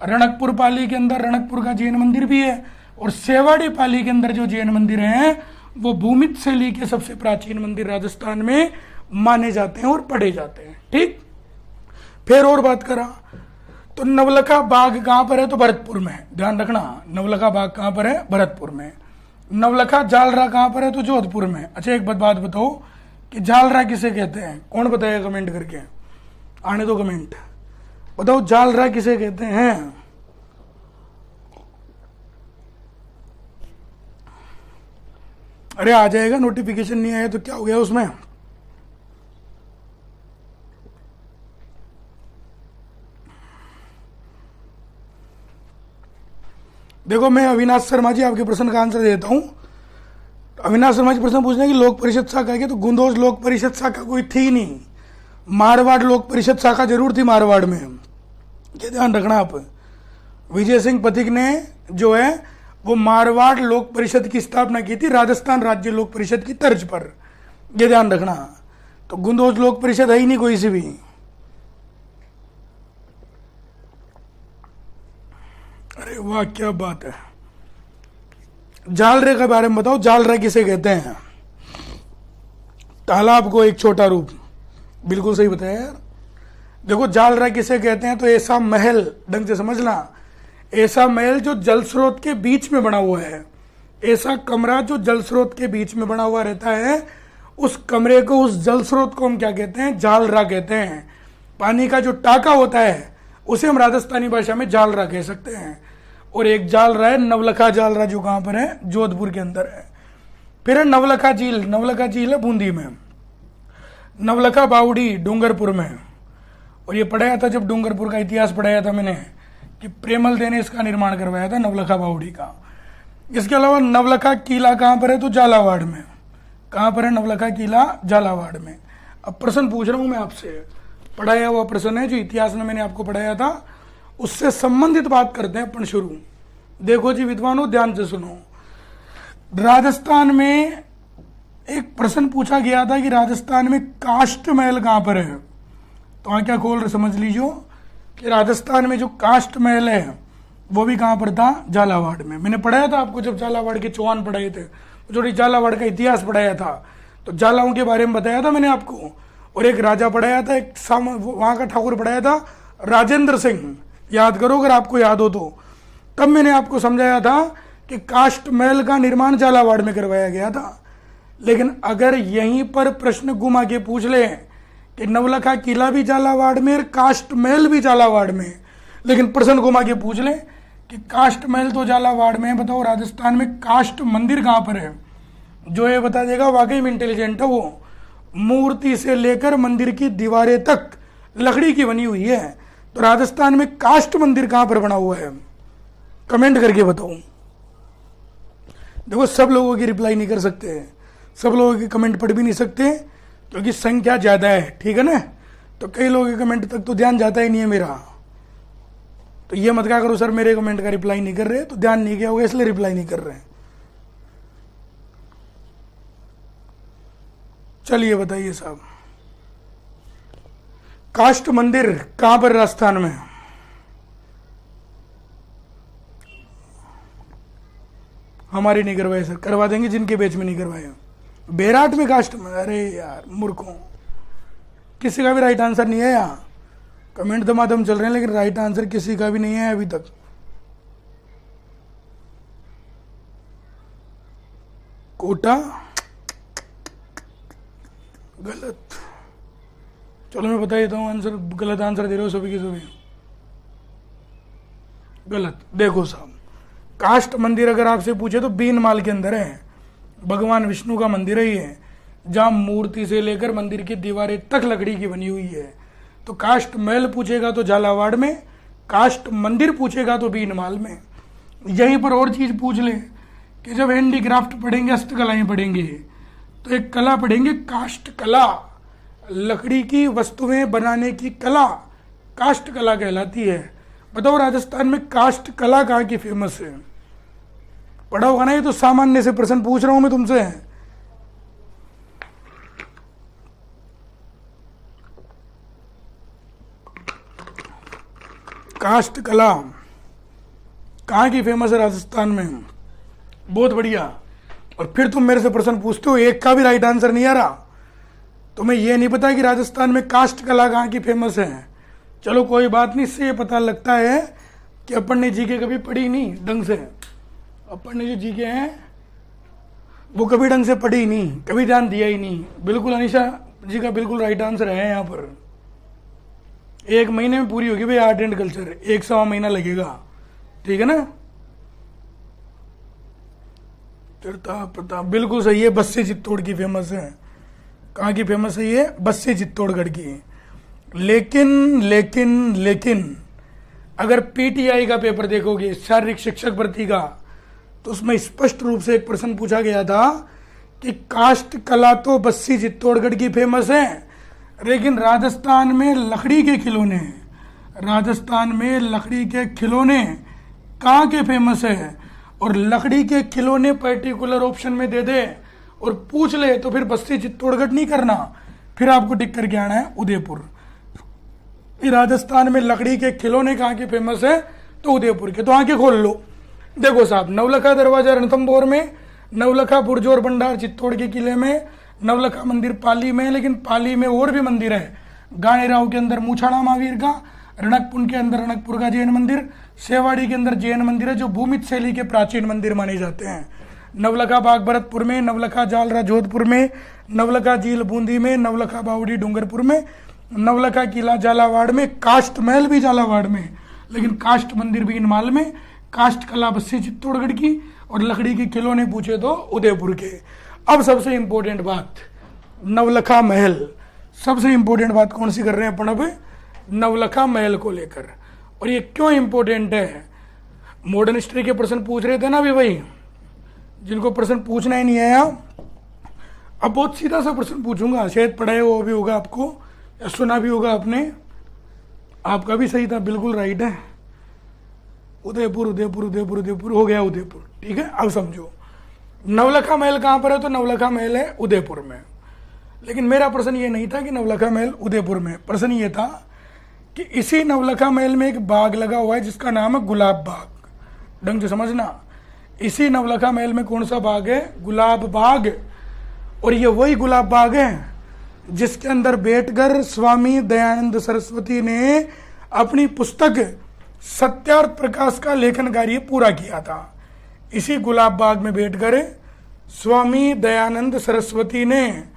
रणकपुर पाली के अंदर रणकपुर का जैन मंदिर भी है, और सेवाड़ी पाली के अंदर जो जैन मंदिर हैं वो भूमित शैली के सबसे प्राचीन मंदिर राजस्थान में माने जाते हैं और पढ़े जाते हैं। ठीक, फिर और बात करा तो नवलखा बाग कहाँ पर है? तो भरतपुर में। ध्यान रखना, नवलखा बाग कहाँ पर है? भरतपुर में। नवलखा जालरा कहाँ पर है? तो जोधपुर में। अच्छा एक बात बताओ कि जालरा किसे कहते हैं? कौन बताएगा कमेंट करके? आने दो कमेंट, बताओ जालरा किसे कहते हैं? अरे आ जाएगा, नोटिफिकेशन नहीं आया तो क्या हो गया उसमें? देखो मैं अविनाश शर्मा जी आपके प्रश्न का आंसर देता हूं। अविनाश शर्मा जी प्रश्न पूछने की लोक परिषद शाखा के, तो गुंदोज लोक परिषद शाखा कोई थी नहीं, मारवाड़ लोक परिषद शाखा जरूर थी मारवाड़ में, ये ध्यान रखना आप। विजय सिंह पथिक ने जो है वो मारवाड़ लोक परिषद की स्थापना की थी राजस्थान राज्य लोक परिषद की तर्ज पर, ये ध्यान रखना। तो गुंदोज लोक परिषद है ही नहीं कोई सी भी। अरे वाह क्या बात है। जालरे के बारे में बताओ, जालरा किसे कहते हैं? तालाब को एक छोटा रूप, बिल्कुल सही बताया यार। देखो जालरा किसे कहते हैं? तो ऐसा महल, ढंग से समझना, ऐसा महल जो जल स्रोत के बीच में बना हुआ है, ऐसा कमरा जो जल स्रोत के बीच में बना हुआ रहता है, उस कमरे को, उस जल स्रोत को हम क्या कहते हैं? जालरा कहते हैं। पानी का जो टाका होता है उसे हम राजस्थानी भाषा में जालरा कह सकते हैं। और एक जालरा है नवलखा जालरा, जो कहां पर है? जोधपुर के अंदर है। फिर है नवलखा झील, नवलखा झील है बूंदी में। नवलखा बावड़ी डूंगरपुर में। और ये पढ़ाया था जब डूंगरपुर का इतिहास पढ़ाया था मैंने, कि प्रेमल देव ने इसका निर्माण करवाया था नवलखा बावड़ी का। इसके अलावा नवलखा किला कहां पर है? तो झालावाड़ में। कहां पर है नवलखा किला? झालावाड़ में। अब प्रश्न पूछ रहा हूं मैं आपसे, पढ़ाया हुआ प्रश्न है जो इतिहास में मैंने आपको पढ़ाया था, उससे संबंधित बात करते हैं अपन शुरू। देखो जी विद्वानों, ध्यान से सुनो। राजस्थान में एक प्रश्न पूछा गया था कि राजस्थान में काष्ठ महल कहां पर है? तो वहां क्या खोल समझ लीजिए कि राजस्थान में जो काष्ठ महल है वो भी कहां पर था? झालावाड़ में। मैंने पढ़ाया था आपको जब झालावाड़ के चौहान पढ़ाए थे, जो झालावाड़ का इतिहास पढ़ाया था, तो झालाओं के बारे में बताया था मैंने आपको। और एक राजा पढ़ाया था, एक वहां का ठाकुर पढ़ाया था राजेंद्र सिंह, याद करो अगर आपको याद हो तो। तब मैंने आपको समझाया था कि काष्ठ महल का निर्माण झालावाड़ में करवाया गया था। लेकिन अगर यहीं पर प्रश्न घुमा के पूछ ले कि नवलखा किला भी झालावाड़ में और काष्ठ महल भी झालावाड़ में, लेकिन प्रश्न घुमा के पूछ ले कि काष्ठ महल तो झालावाड़ में है, बताओ राजस्थान में काष्ठ मंदिर कहां पर है? जो ये बता देगा वाकई में इंटेलिजेंट है वो। मूर्ति से लेकर मंदिर की दीवारें तक लकड़ी की बनी हुई है। तो राजस्थान में काष्ठ मंदिर कहां पर बना हुआ है? कमेंट करके बताओ। देखो सब लोगों की रिप्लाई नहीं कर सकते, सब लोगों की कमेंट पढ़ भी नहीं सकते क्योंकि संख्या ज्यादा है, ठीक है ना। तो कई लोगों के कमेंट तक तो ध्यान जाता ही नहीं है मेरा। तो ये मत क्या करो सर मेरे कमेंट का रिप्लाई नहीं कर रहे, तो ध्यान नहीं गया होगा इसलिए रिप्लाई नहीं कर रहे। चलिए बताइए साहब, काष्ठ मंदिर कहां पर राजस्थान में? हमारी नहीं करवाए सर, करवा देंगे जिनके बेच में नहीं करवाए। बेराट में काष्ठ में? अरे यार मूर्खों, किसी का भी राइट आंसर नहीं है यहाँ। कमेंट दमादम चल रहे हैं लेकिन राइट आंसर किसी का भी नहीं है अभी तक। कोटा गलत। चलो मैं बता देता हूँ आंसर, गलत आंसर दे रहे हो सभी के सभी, गलत। देखो साहब, काष्ठ मंदिर अगर आपसे पूछे तो बीनमाल के अंदर है, भगवान विष्णु का मंदिर है ये, जहां मूर्ति से लेकर मंदिर की दीवारें तक लकड़ी की बनी हुई है। तो काष्ठ महल पूछेगा तो झालावाड़ में, काष्ठ मंदिर पूछेगा तो बीनमाल में। यहीं पर और चीज पूछ ले कि जब हैंडीक्राफ्ट पढ़ेंगे, हस्तकलाएं पढ़ेंगे, तो एक कला पढ़ेंगे काष्ठ कला, लकड़ी की वस्तुएं बनाने की कला काष्ठ कला कहलाती है। बताओ राजस्थान में काष्ठ कला कहाँ की फेमस है? पढ़ा होगा ना, ये तो सामान्य से प्रश्न पूछ रहा हूं मैं तुमसे। काष्ठ कला कहाँ की फेमस है राजस्थान में? बहुत बढ़िया। और फिर तुम मेरे से प्रश्न पूछते हो, एक का भी राइट आंसर नहीं आ रहा। तुम्हें यह नहीं पता कि राजस्थान में काष्ठ कला कहाँ की फेमस है। चलो कोई बात नहीं, इससे ये पता लगता है कि अपन ने जीके कभी पढ़ी नहीं ढंग से। अपन ने जो जीके हैं वो कभी ढंग से पढ़ी नहीं, कभी ध्यान दिया ही नहीं। बिल्कुल अनिशा जी का बिल्कुल राइट आंसर है यहाँ पर। 1 महीने में पूरी होगी भाई आर्ट एंड कल्चर, 1 सवा महीना लगेगा, ठीक है ना। चरता पता बिल्कुल सही है, बस्सी चित्तौड़ की फेमस है। कहाँ की फेमस है ये? बस्सी चित्तौड़गढ़ की। लेकिन अगर पीटीआई का पेपर देखोगे, शारीरिक शिक्षक भर्ती का, तो उसमें स्पष्ट रूप से एक प्रश्न पूछा गया था कि काष्ठ कला तो बस्सी चित्तौड़गढ़ की फेमस है, लेकिन राजस्थान में लकड़ी के खिलौने, राजस्थान में लकड़ी के खिलौने कहाँ के फेमस है? और लकड़ी के खिलौने पर्टिकुलर ऑप्शन में दे दे और पूछ ले तो फिर बस्सी चित्तौड़गढ़ नहीं करना, फिर आपको टिक करके आना है उदयपुर। राजस्थान में लकड़ी के खिलौने कहाँ के फेमस है? तो उदयपुर के। तो आंखें खोल लो, देखो साहब, नवलखा दरवाजा रणथंभौर में, नवलखा बुर्ज और भंडार चित्तौड़ के किले में, नवलखा मंदिर पाली में, लेकिन पाली में और भी मंदिर है। गाणेराव के अंदर मूछाड़ा महावीर का, रणकपुर के अंदर रणकपुर का जैन मंदिर, सेवाड़ी के अंदर जैन मंदिर है जो भूमित शैली के प्राचीन मंदिर माने जाते हैं। नवलखा बाग भरतपुर में, नवलखा जालरा जोधपुर में, नवलखा झील बूंदी में, नवलखा बावड़ी डूंगरपुर में, नवलखा किला झालावाड़ में, काष्ठ महल भी झालावाड़ में, लेकिन काष्ठ मंदिर भी इनमाल में, काष्ठ कला बस्सी चित्तौड़गढ़ की, और लकड़ी के खिलौने पूछे तो उदयपुर के। अब सबसे इंपॉर्टेंट बात, नवलखा महल। सबसे इंपॉर्टेंट बात कौन सी कर रहे हैं अपन अब? नवलखा महल को लेकर। और ये क्यों इंपॉर्टेंट है? मॉडर्न हिस्ट्री के प्रश्न पूछ रहे थे ना अभी भाई, जिनको प्रश्न पूछना ही नहीं आया, अब बहुत सीधा सा प्रश्न पूछूंगा, शायद पढ़ाए वो भी होगा आपको या सुना भी होगा आपने। आपका भी सही था, बिल्कुल राइट है। उदयपुर उदयपुर उदयपुर उदयपुर हो गया उदयपुर, ठीक है। अब समझो नवलखा महल कहाँ पर है? तो नवलखा महल है उदयपुर में। लेकिन मेरा प्रश्न ये नहीं था कि नवलखा महल उदयपुर में, प्रश्न ये था कि इसी नवलखा महल में एक बाग लगा हुआ है जिसका नाम है गुलाब बाग। ढंग से समझना, इसी नवलखा महल में कौन सा बाग है? गुलाब बाग। और ये वही गुलाब बाग है जिसके अंदर बैठकर स्वामी दयानंद सरस्वती ने अपनी पुस्तक सत्यार्थ प्रकाश का लेखन कार्य पूरा किया था। इसी गुलाब बाग में बैठकर स्वामी दयानंद सरस्वती ने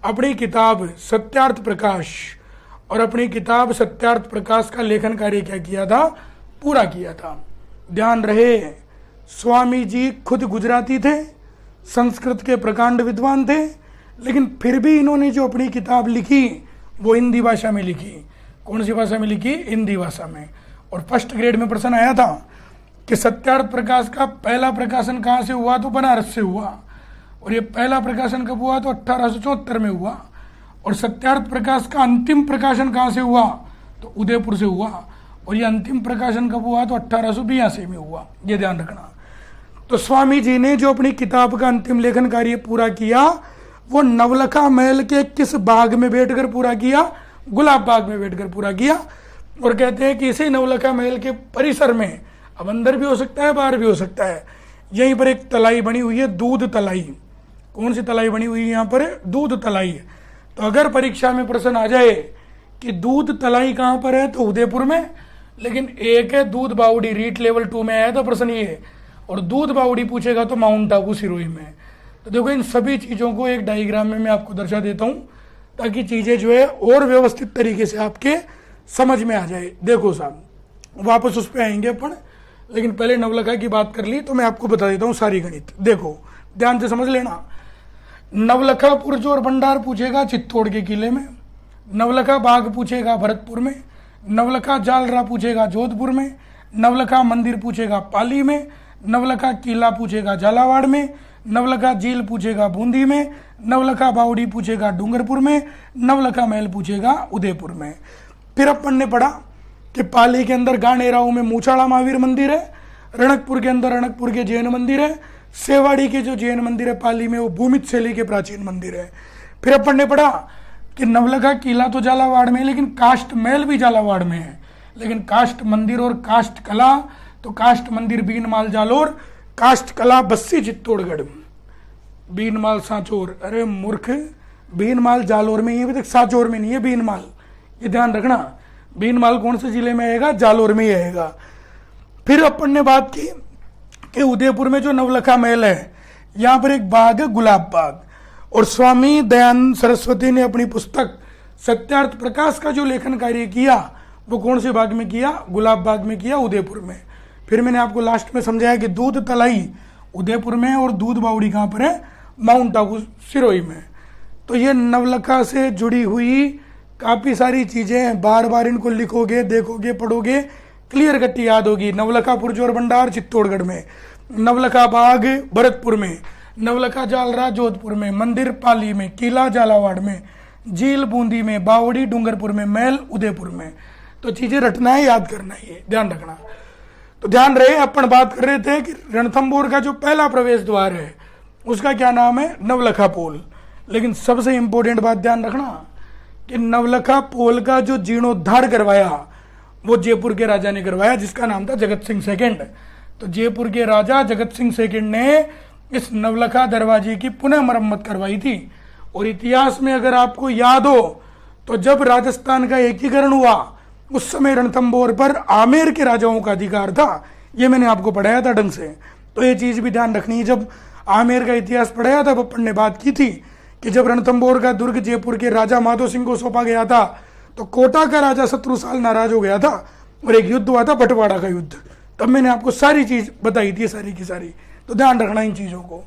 अपनी किताब सत्यार्थ प्रकाश और अपनी किताब सत्यार्थ प्रकाश का लेखन कार्य क्या किया था? पूरा किया था। ध्यान रहे, स्वामी जी खुद गुजराती थे, संस्कृत के प्रकांड विद्वान थे, लेकिन फिर भी इन्होंने जो अपनी किताब लिखी वो हिंदी भाषा में लिखी। कौन सी भाषा में लिखी? हिंदी भाषा में। और फर्स्ट ग्रेड में प्रश्न आया था कि सत्यार्थ प्रकाश का पहला प्रकाशन कहाँ से हुआ? तो बनारस से हुआ। और ये पहला प्रकाशन कब हुआ? तो 1874 में हुआ। और सत्यार्थ प्रकाश का अंतिम प्रकाशन कहाँ से हुआ? तो उदयपुर से हुआ। और ये अंतिम प्रकाशन कब हुआ? तो 1882 में हुआ। ये ध्यान रखना। तो स्वामी जी ने जो अपनी किताब का अंतिम लेखन कार्य पूरा किया वो नवलखा महल के किस बाग में बैठकर पूरा किया? गुलाब बाग में बैठकर पूरा किया। और कहते हैं कि इसी नवलखा महल के परिसर में, अब अंदर भी हो सकता है बाहर भी हो सकता है, यहीं पर एक तलाई बनी हुई है, दूध तलाई। कौन सी तलाई बनी हुई है यहाँ पर? दूध तलाई। तो अगर परीक्षा में प्रश्न आ जाए कि दूध तलाई कहाँ पर है? तो उदयपुर में। लेकिन एक है दूध बावड़ी, रीट लेवल 2 में आया था प्रश्न ये, और दूध बावड़ी पूछेगा तो माउंट आबू सिरोही में। तो देखो इन सभी चीज़ों को एक डायग्राम में मैं आपको दर्शा देता हूँ ताकि चीज़ें जो है और व्यवस्थित तरीके से आपके समझ में आ जाए। देखो साहब, वापस उस पर आएंगे अपन, लेकिन पहले नवलखा की बात कर ली तो मैं आपको बता देता हूँ सारी गणित। देखो ध्यान से समझ लेना। नवलखा बुर्ज और भंडार पूछेगा चित्तौड़ के किले में, नवलखा बाग पूछेगा भरतपुर में, नवलखा जालरा पूछेगा जोधपुर में, नवलखा मंदिर पूछेगा पाली में, नवलखा किला पूछेगा झालावाड़ में, नवलखा झील पूछेगा बूंदी में, नवलखा बावड़ी पूछेगा डूंगरपुर में, नवलखा महल पूछेगा उदयपुर में। फिर अपन ने पढ़ा कि पाली के अंदर गानेराव में मूछाड़ा महावीर मंदिर है, रणकपुर के अंदर रणकपुर के जैन मंदिर है, सेवाड़ी के जो जैन मंदिर है पाली में वो भूमित शैली के प्राचीन मंदिर है। फिर अपन ने पढ़ा कि नवलखा किला तो झालावाड़ में है, लेकिन काष्ठ महल भी झालावाड़ में है, लेकिन काष्ठ मंदिर और काष्ठ कला, तो काष्ठ मंदिर बीनमाल जालोर, काष्ठ कला बस्सी चित्तौड़गढ़, बीनमाल सांचौर। अरे मूर्ख, बीनमाल जालोर में, ये भी तक सांचौर में नहीं है बीनमाल, ये ध्यान रखना। बीनमाल कौन से जिले में आएगा? जालोर में ही आएगा। फिर अपन ने बात की कि उदयपुर में जो नवलखा महल है, यहाँ पर एक बाग है गुलाब बाग, और स्वामी दयानंद सरस्वती ने अपनी पुस्तक सत्यार्थ प्रकाश का जो लेखन कार्य किया वो कौन से बाग में किया? गुलाब बाग में किया, उदयपुर में। फिर मैंने आपको लास्ट में समझाया कि दूध तलाई उदयपुर में और दूध बावड़ी कहाँ पर है? माउंट आबू सिरोही में। तो ये नवलखा से जुड़ी हुई काफ़ी सारी चीज़ें हैं, बार बार इनको लिखोगे, देखोगे, पढ़ोगे, क्लियर कट्टी याद होगी। नवलखा पुरजोर भंडार चित्तौड़गढ़ में, नवलखा बाग भरतपुर में, नवलखा जालरा जोधपुर में, मंदिर पाली में, किला झालावाड़ में, झील बूंदी में, बावड़ी डूंगरपुर में, महल उदयपुर में। तो चीज़ें रटना है, याद करना है, ध्यान रखना। तो ध्यान रहे, अपन बात कर रहे थे कि रणथंभौर का जो पहला प्रवेश द्वार है उसका क्या नाम है? नवलखा पोल। लेकिन सबसे इंपॉर्टेंट बात ध्यान रखना कि नवलखा पोल का जो जीर्णोद्धार करवाया वो जयपुर के राजा ने करवाया, जिसका नाम था जगत सिंह सेकंड। तो जयपुर के राजा जगत सिंह सेकंड ने इस नवलखा दरवाजे की पुनः मरम्मत करवाई थी। और इतिहास में अगर आपको याद हो तो जब राजस्थान का एकीकरण हुआ उस समय रणथंभौर पर आमेर के राजाओं का अधिकार था, ये मैंने आपको पढ़ाया था ढंग से। तो ये चीज भी ध्यान रखनी है। जब आमेर का इतिहास पढ़ाया था अपन ने बात की थी कि जब रणथंभौर का दुर्ग जयपुर के राजा माधो सिंह को सौंपा गया था तो कोटा का राजा शत्रुसाल नाराज हो गया था और एक युद्ध हुआ था बंटवाड़ा का युद्ध। तब मैंने आपको सारी चीज बताई थी, सारी की सारी। तो ध्यान रखना इन चीजों को।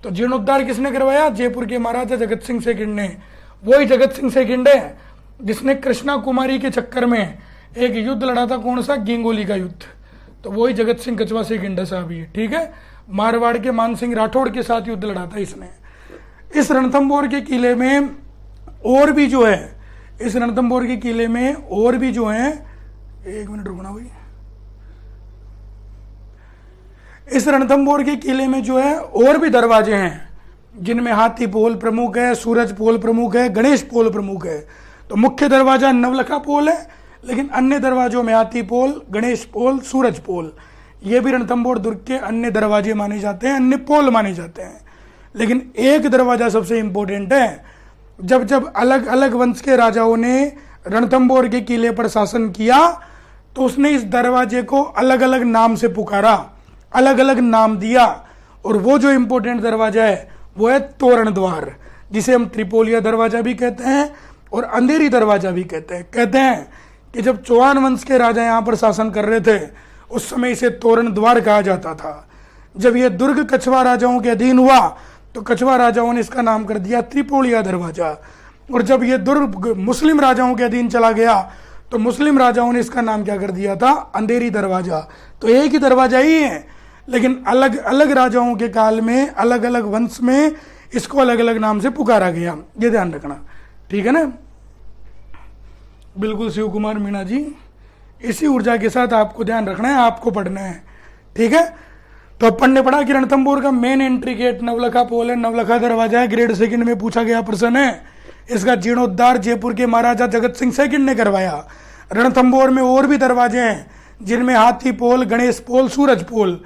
तो जीर्णोद्धार किसने करवाया? जयपुर के महाराजा जगत सिंह सेकंड ने। वही जगत सिंह सेकंड है जिसने कृष्णा कुमारी के चक्कर में एक युद्ध लड़ा था, कौन सा? गेंगोली का युद्ध। तो वही जगत सिंह कछवा सेकंड साहब ही, ठीक है। मारवाड़ के मान सिंह राठौड़ के साथ युद्ध लड़ा था इसने। इस रणथंभौर के किले में और भी जो है, इस रणथंभौर के किले में और भी जो है, एक मिनट रुकना भाई, इस रणथंभौर के किले में जो है और भी दरवाजे हैं जिनमें हाथी पोल प्रमुख है, सूरज पोल प्रमुख है, गणेश पोल प्रमुख है। तो मुख्य दरवाजा नवलखा पोल है, लेकिन अन्य दरवाजों में हाथी पोल, गणेश पोल, सूरज पोल, ये भी रणथंभौर दुर्ग के अन्य दरवाजे माने जाते हैं, अन्य पोल माने जाते हैं। लेकिन एक दरवाजा सबसे इंपॉर्टेंट है। जब जब अलग अलग वंश के राजाओं ने रणथंभौर के किले पर शासन किया तो उसने इस दरवाजे को अलग अलग नाम से पुकारा, अलग अलग नाम दिया। और वो जो इंपॉर्टेंट दरवाजा है वो है तोरण द्वार, जिसे हम त्रिपोलिया दरवाजा भी कहते हैं और अंधेरी दरवाजा भी कहते हैं। कहते हैं कि जब चौहान वंश के राजा यहाँ पर शासन कर रहे थे उस समय इसे तोरण द्वार कहा जाता था। जब यह दुर्ग कछवा राजाओं के अधीन हुआ तो कछवा राजाओं ने इसका नाम कर दिया त्रिपोलिया दरवाजा। और जब यह दुर्ग मुस्लिम राजाओं के अधीन चला गया तो मुस्लिम राजाओं ने इसका नाम क्या कर दिया था? अंधेरी दरवाजा। तो एक ही दरवाजा ही है, लेकिन अलग अलग राजाओं के काल में, अलग अलग वंश में इसको अलग अलग नाम से पुकारा गया। ये ध्यान रखना, ठीक है ना। बिल्कुल शिव कुमार मीणा जी, इसी ऊर्जा के साथ आपको ध्यान रखना है, आपको पढ़ना है, ठीक है। तो अपन ने पढ़ा कि रणथंभौर का मेन एंट्री गेट नवलखा पोल है, नवलखा दरवाजा है, ग्रेड सेकंड में पूछा गया प्रश्न है। इसका जीर्णोद्धार जयपुर के महाराजा जगत सिंह सेकंड ने करवाया। रणथंभौर में और भी दरवाजे हैं जिनमें हाथी पोल, गणेश पोल, सूरज पोल।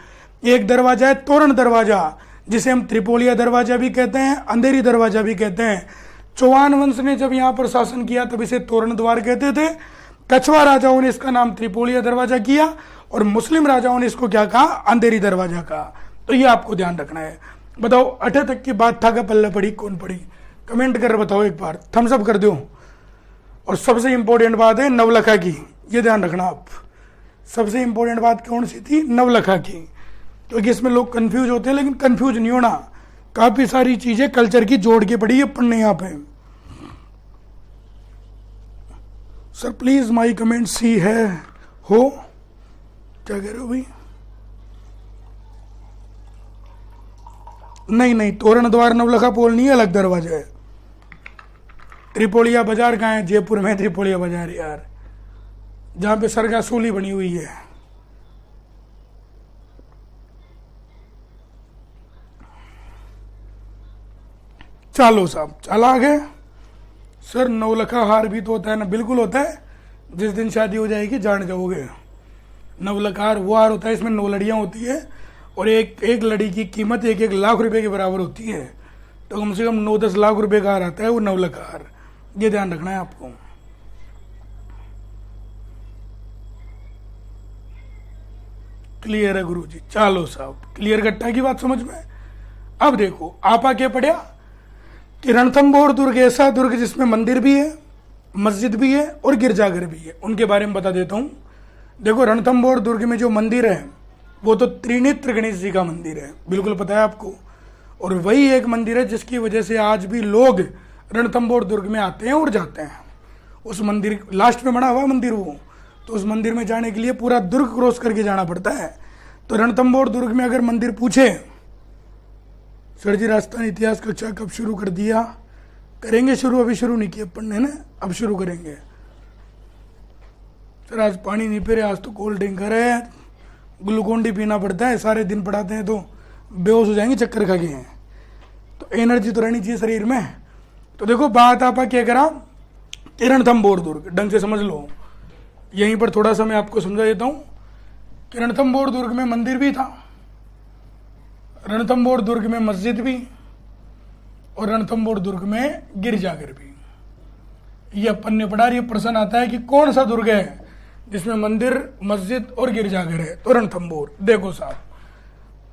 एक दरवाजा है तोरण दरवाजा, जिसे हम त्रिपोलिया दरवाजा भी कहते हैं, अंधेरी दरवाजा भी कहते हैं। चौहान वंश ने जब यहाँ पर शासन किया तब इसे तोरण द्वार कहते थे। कछवा राजाओं ने इसका नाम त्रिपोलिया दरवाजा किया और मुस्लिम राजाओं ने इसको क्या कहा? अंधेरी दरवाजा कहा। तो ये आपको ध्यान रखना है। बताओ 8 तक की बात था का पल्ले पड़ी, कौन पड़ी? कमेंट कर बताओ, एक बार थम्स अप कर दो। और सबसे इंपॉर्टेंट बात है नवलखा की, ये ध्यान रखना आप। सबसे इंपॉर्टेंट बात कौन सी थी? नवलखा की। क्योंकि इसमें लोग कंफ्यूज होते हैं, लेकिन कंफ्यूज नहीं होना। काफी सारी चीजें कल्चर की जोड़ के पड़ी है पढ़ने यहाँ पे। सर प्लीज माई कमेंट सी है हो, क्या कह रहे हो भाई? नहीं नहीं, तोरण द्वार नवलखा पोल नहीं है, अलग दरवाजा है। त्रिपोलिया बाजार कहाँ है? जयपुर में त्रिपोलिया बाजार यार, जहाँ पे सरगासूली बनी हुई है। चलो साहब, चला आगे। सर नवलखा हार भी तो होता है ना? बिल्कुल होता है, जिस दिन शादी हो जाएगी जान जाओगे। नवलखा हार वो हार होता है, इसमें 9 लड़ियाँ होती है और एक लड़ी की कीमत 1-1 लाख रुपए के बराबर होती है। तो कम से कम 9-10 लाख रुपए का हार आता है वो नवलखा हार, ये ध्यान रखना है आपको। क्लियर है गुरु जी? चलो साहब, क्लियर गट्टा की बात समझ में। अब देखो आप आके पढ़िया कि रणथंभौर दुर्ग ऐसा दुर्ग जिसमें मंदिर भी है, मस्जिद भी है और गिरजाघर भी है। उनके बारे में बता देता हूँ। देखो रणथंभौर दुर्ग में जो मंदिर है वो तो त्रिनेत्र गणेश जी का मंदिर है, बिल्कुल पता है आपको। और वही एक मंदिर है जिसकी वजह से आज भी लोग रणथंभौर दुर्ग में आते हैं और जाते हैं। उस मंदिर लास्ट में बना हुआ मंदिर वो, तो उस मंदिर में जाने के लिए पूरा दुर्ग क्रॉस करके जाना पड़ता है। तो रणथंभौर दुर्ग में अगर मंदिर पूछे, सर जी राजस्थान इतिहास कक्षा कब शुरू कर दिया? करेंगे शुरू, अभी शुरू नहीं किया अपन ने ना, अब शुरू करेंगे। सर आज पानी नहीं पी रहे, आज तो कोल्ड ड्रिंक कर रहे हैं, ग्लूकोन डी पीना पड़ता है, सारे दिन पढ़ाते हैं तो बेहोश हो जाएंगे चक्कर खा के। तो एनर्जी तो रहनी चाहिए शरीर में। तो देखो बात आपा क्या करा कि रणथंभौर दुर्ग, ढंग से समझ लो। यहीं पर थोड़ा सा मैं आपको समझा देता हूँ कि रणथंभौर दुर्ग में मंदिर भी था, रणथंभौर दुर्ग में मस्जिद भी और रणथंभौर दुर्ग में गिरजाघर भी। ये अपन ने पढ़ा, ये प्रश्न आता है कि कौन सा दुर्ग है जिसमें मंदिर, मस्जिद और गिरजाघर है? तो रणथंभौर। देखो साहब,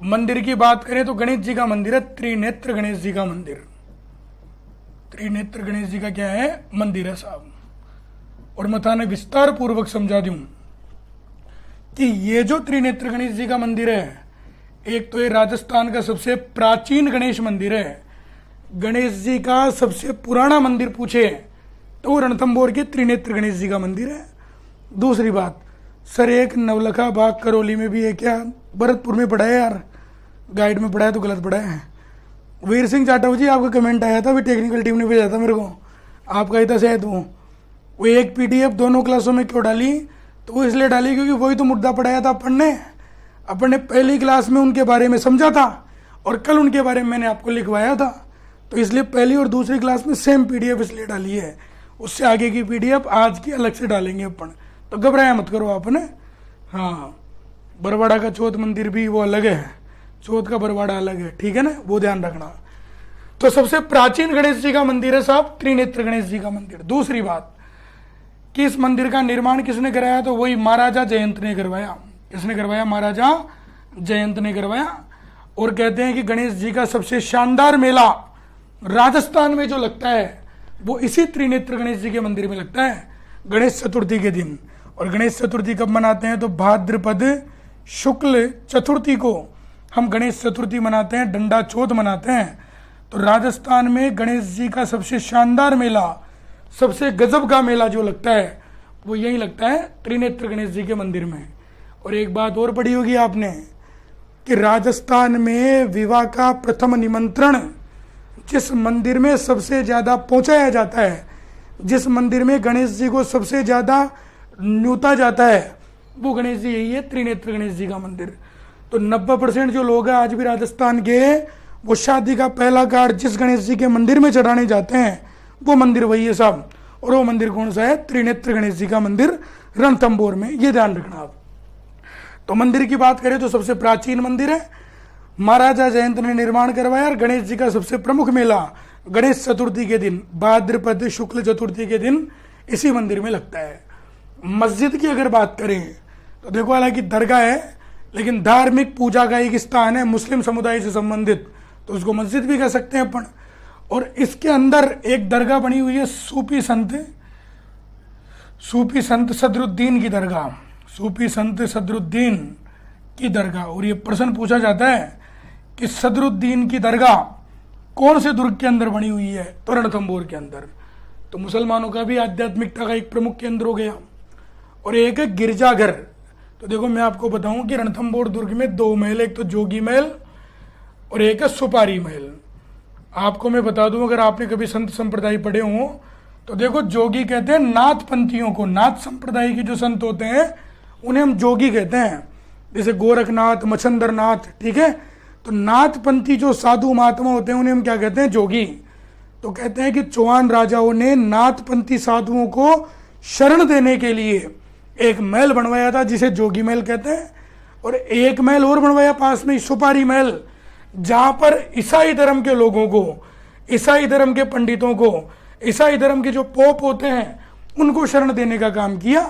मंदिर की बात करें तो गणेश जी का मंदिर है, त्रिनेत्र गणेश जी का मंदिर। त्रिनेत्र गणेश जी का क्या है? मंदिर है साहब। और मैं थाने विस्तार पूर्वक समझा दूं कि ये जो त्रिनेत्र गणेश जी का मंदिर है, एक तो ये राजस्थान का सबसे प्राचीन गणेश मंदिर है। गणेश जी का सबसे पुराना मंदिर पूछे तो रणथंभौर के त्रिनेत्र गणेश जी का मंदिर है। दूसरी बात, सर एक नवलखा बाग करौली में भी है क्या? भरतपुर में पढ़ा है यार, गाइड में पढ़ा है तो गलत पढ़ा है। वीर सिंह जाटव जी आपका कमेंट आया था, भी टेक्निकल टीम ने भेजा था मेरे को, आपका ही था शायद वो एक पीडीएफ दोनों क्लासों में क्यों डाली? तो वो इसलिए डाली क्योंकि वही तो मुद्दा पढ़ाया था अपन ने पहली क्लास में उनके बारे में समझा था और कल उनके बारे में मैंने आपको लिखवाया था। तो इसलिए पहली और दूसरी क्लास में सेम पीडीएफ इसलिए डाली है, उससे आगे की पीडीएफ आज की अलग से डालेंगे अपन। तो घबराया मत करो आपने। हाँ, बरवाड़ा का चौथ मंदिर भी वो अलग है, चौथ का बरवाड़ा अलग है, ठीक है ना, वो ध्यान रखना। तो सबसे प्राचीन गणेश जी का मंदिर है साहब त्रिनेत्र गणेश जी का मंदिर। दूसरी बात कि इस मंदिर का निर्माण किसने कराया? तो वही महाराजा जयंत ने करवाया। किसने करवाया? महाराजा जयंत ने करवाया। और कहते हैं कि गणेश जी का सबसे शानदार मेला राजस्थान में जो लगता है वो इसी त्रिनेत्र गणेश जी के मंदिर में लगता है, गणेश चतुर्थी के दिन। और गणेश चतुर्थी कब मनाते हैं? तो भाद्रपद शुक्ल चतुर्थी को हम गणेश चतुर्थी मनाते हैं, डंडा चौथ मनाते हैं। तो राजस्थान में गणेश जी का सबसे शानदार मेला, सबसे गजब का मेला जो लगता है वो यही लगता है त्रिनेत्र गणेश जी के मंदिर में। और एक बात और पढ़ी होगी आपने कि राजस्थान में विवाह का प्रथम निमंत्रण जिस मंदिर में सबसे ज्यादा पहुंचाया जाता है, जिस मंदिर में गणेश जी को सबसे ज्यादा न्योता जाता है, वो गणेश जी यही है, त्रिनेत्र गणेश जी का मंदिर। तो 90% जो लोग हैं आज भी राजस्थान के, वो शादी का पहला कार्ड जिस गणेश जी के मंदिर में चढ़ाने जाते हैं वो मंदिर वही है साहब। और वो मंदिर कौन सा है? त्रिनेत्र गणेश जी का मंदिर रणथंभौर में, ये ध्यान रखना आप। तो मंदिर की बात करें तो सबसे प्राचीन मंदिर है, महाराजा जयंत ने निर्माण करवाया। और गणेश जी का सबसे प्रमुख मेला गणेश चतुर्थी के दिन, भाद्रपद शुक्ल चतुर्थी के दिन इसी मंदिर में लगता है। मस्जिद की अगर बात करें तो देखो, हालांकि दरगाह है लेकिन धार्मिक पूजा का एक स्थान है मुस्लिम समुदाय से संबंधित, तो उसको मस्जिद भी कह सकते हैं अपन। और इसके अंदर एक दरगाह बनी हुई है, सूफी संत सदरुद्दीन की दरगाह, सूफी संत सदरुद्दीन की दरगाह। और ये प्रश्न पूछा जाता है कि सदरुद्दीन की दरगाह कौन से दुर्ग के अंदर बनी हुई है? तो रणथंभौर के अंदर। तो मुसलमानों का भी आध्यात्मिकता का एक प्रमुख केंद्र हो गया। और एक है गिरजाघर। तो देखो मैं आपको बताऊं कि रणथंभौर दुर्ग में 2 महल, एक तो जोगी महल और एक है सुपारी महल। आपको मैं बता दूं, अगर आपने कभी संत संप्रदाय पढ़े हों तो देखो, जोगी कहते हैं नाथ पंथियों को। नाथ संप्रदाय के जो संत होते हैं उन्हें हम जोगी कहते हैं, जैसे गोरखनाथ, मच्छंदरनाथ, ठीक है। तो नाथ पंथी जो साधु महात्मा होते हैं उन्हें हम क्या कहते हैं? जोगी। तो कहते हैं कि चौहान राजाओं ने नाथ पंथी साधुओं को शरण देने के लिए एक महल बनवाया था जिसे जोगी महल कहते हैं, और एक महल और बनवाया पास में, सुपारी महल, जहां पर ईसाई धर्म के लोगों को, ईसाई धर्म के पंडितों को, ईसाई धर्म के जो पोप होते हैं उनको शरण देने का काम किया।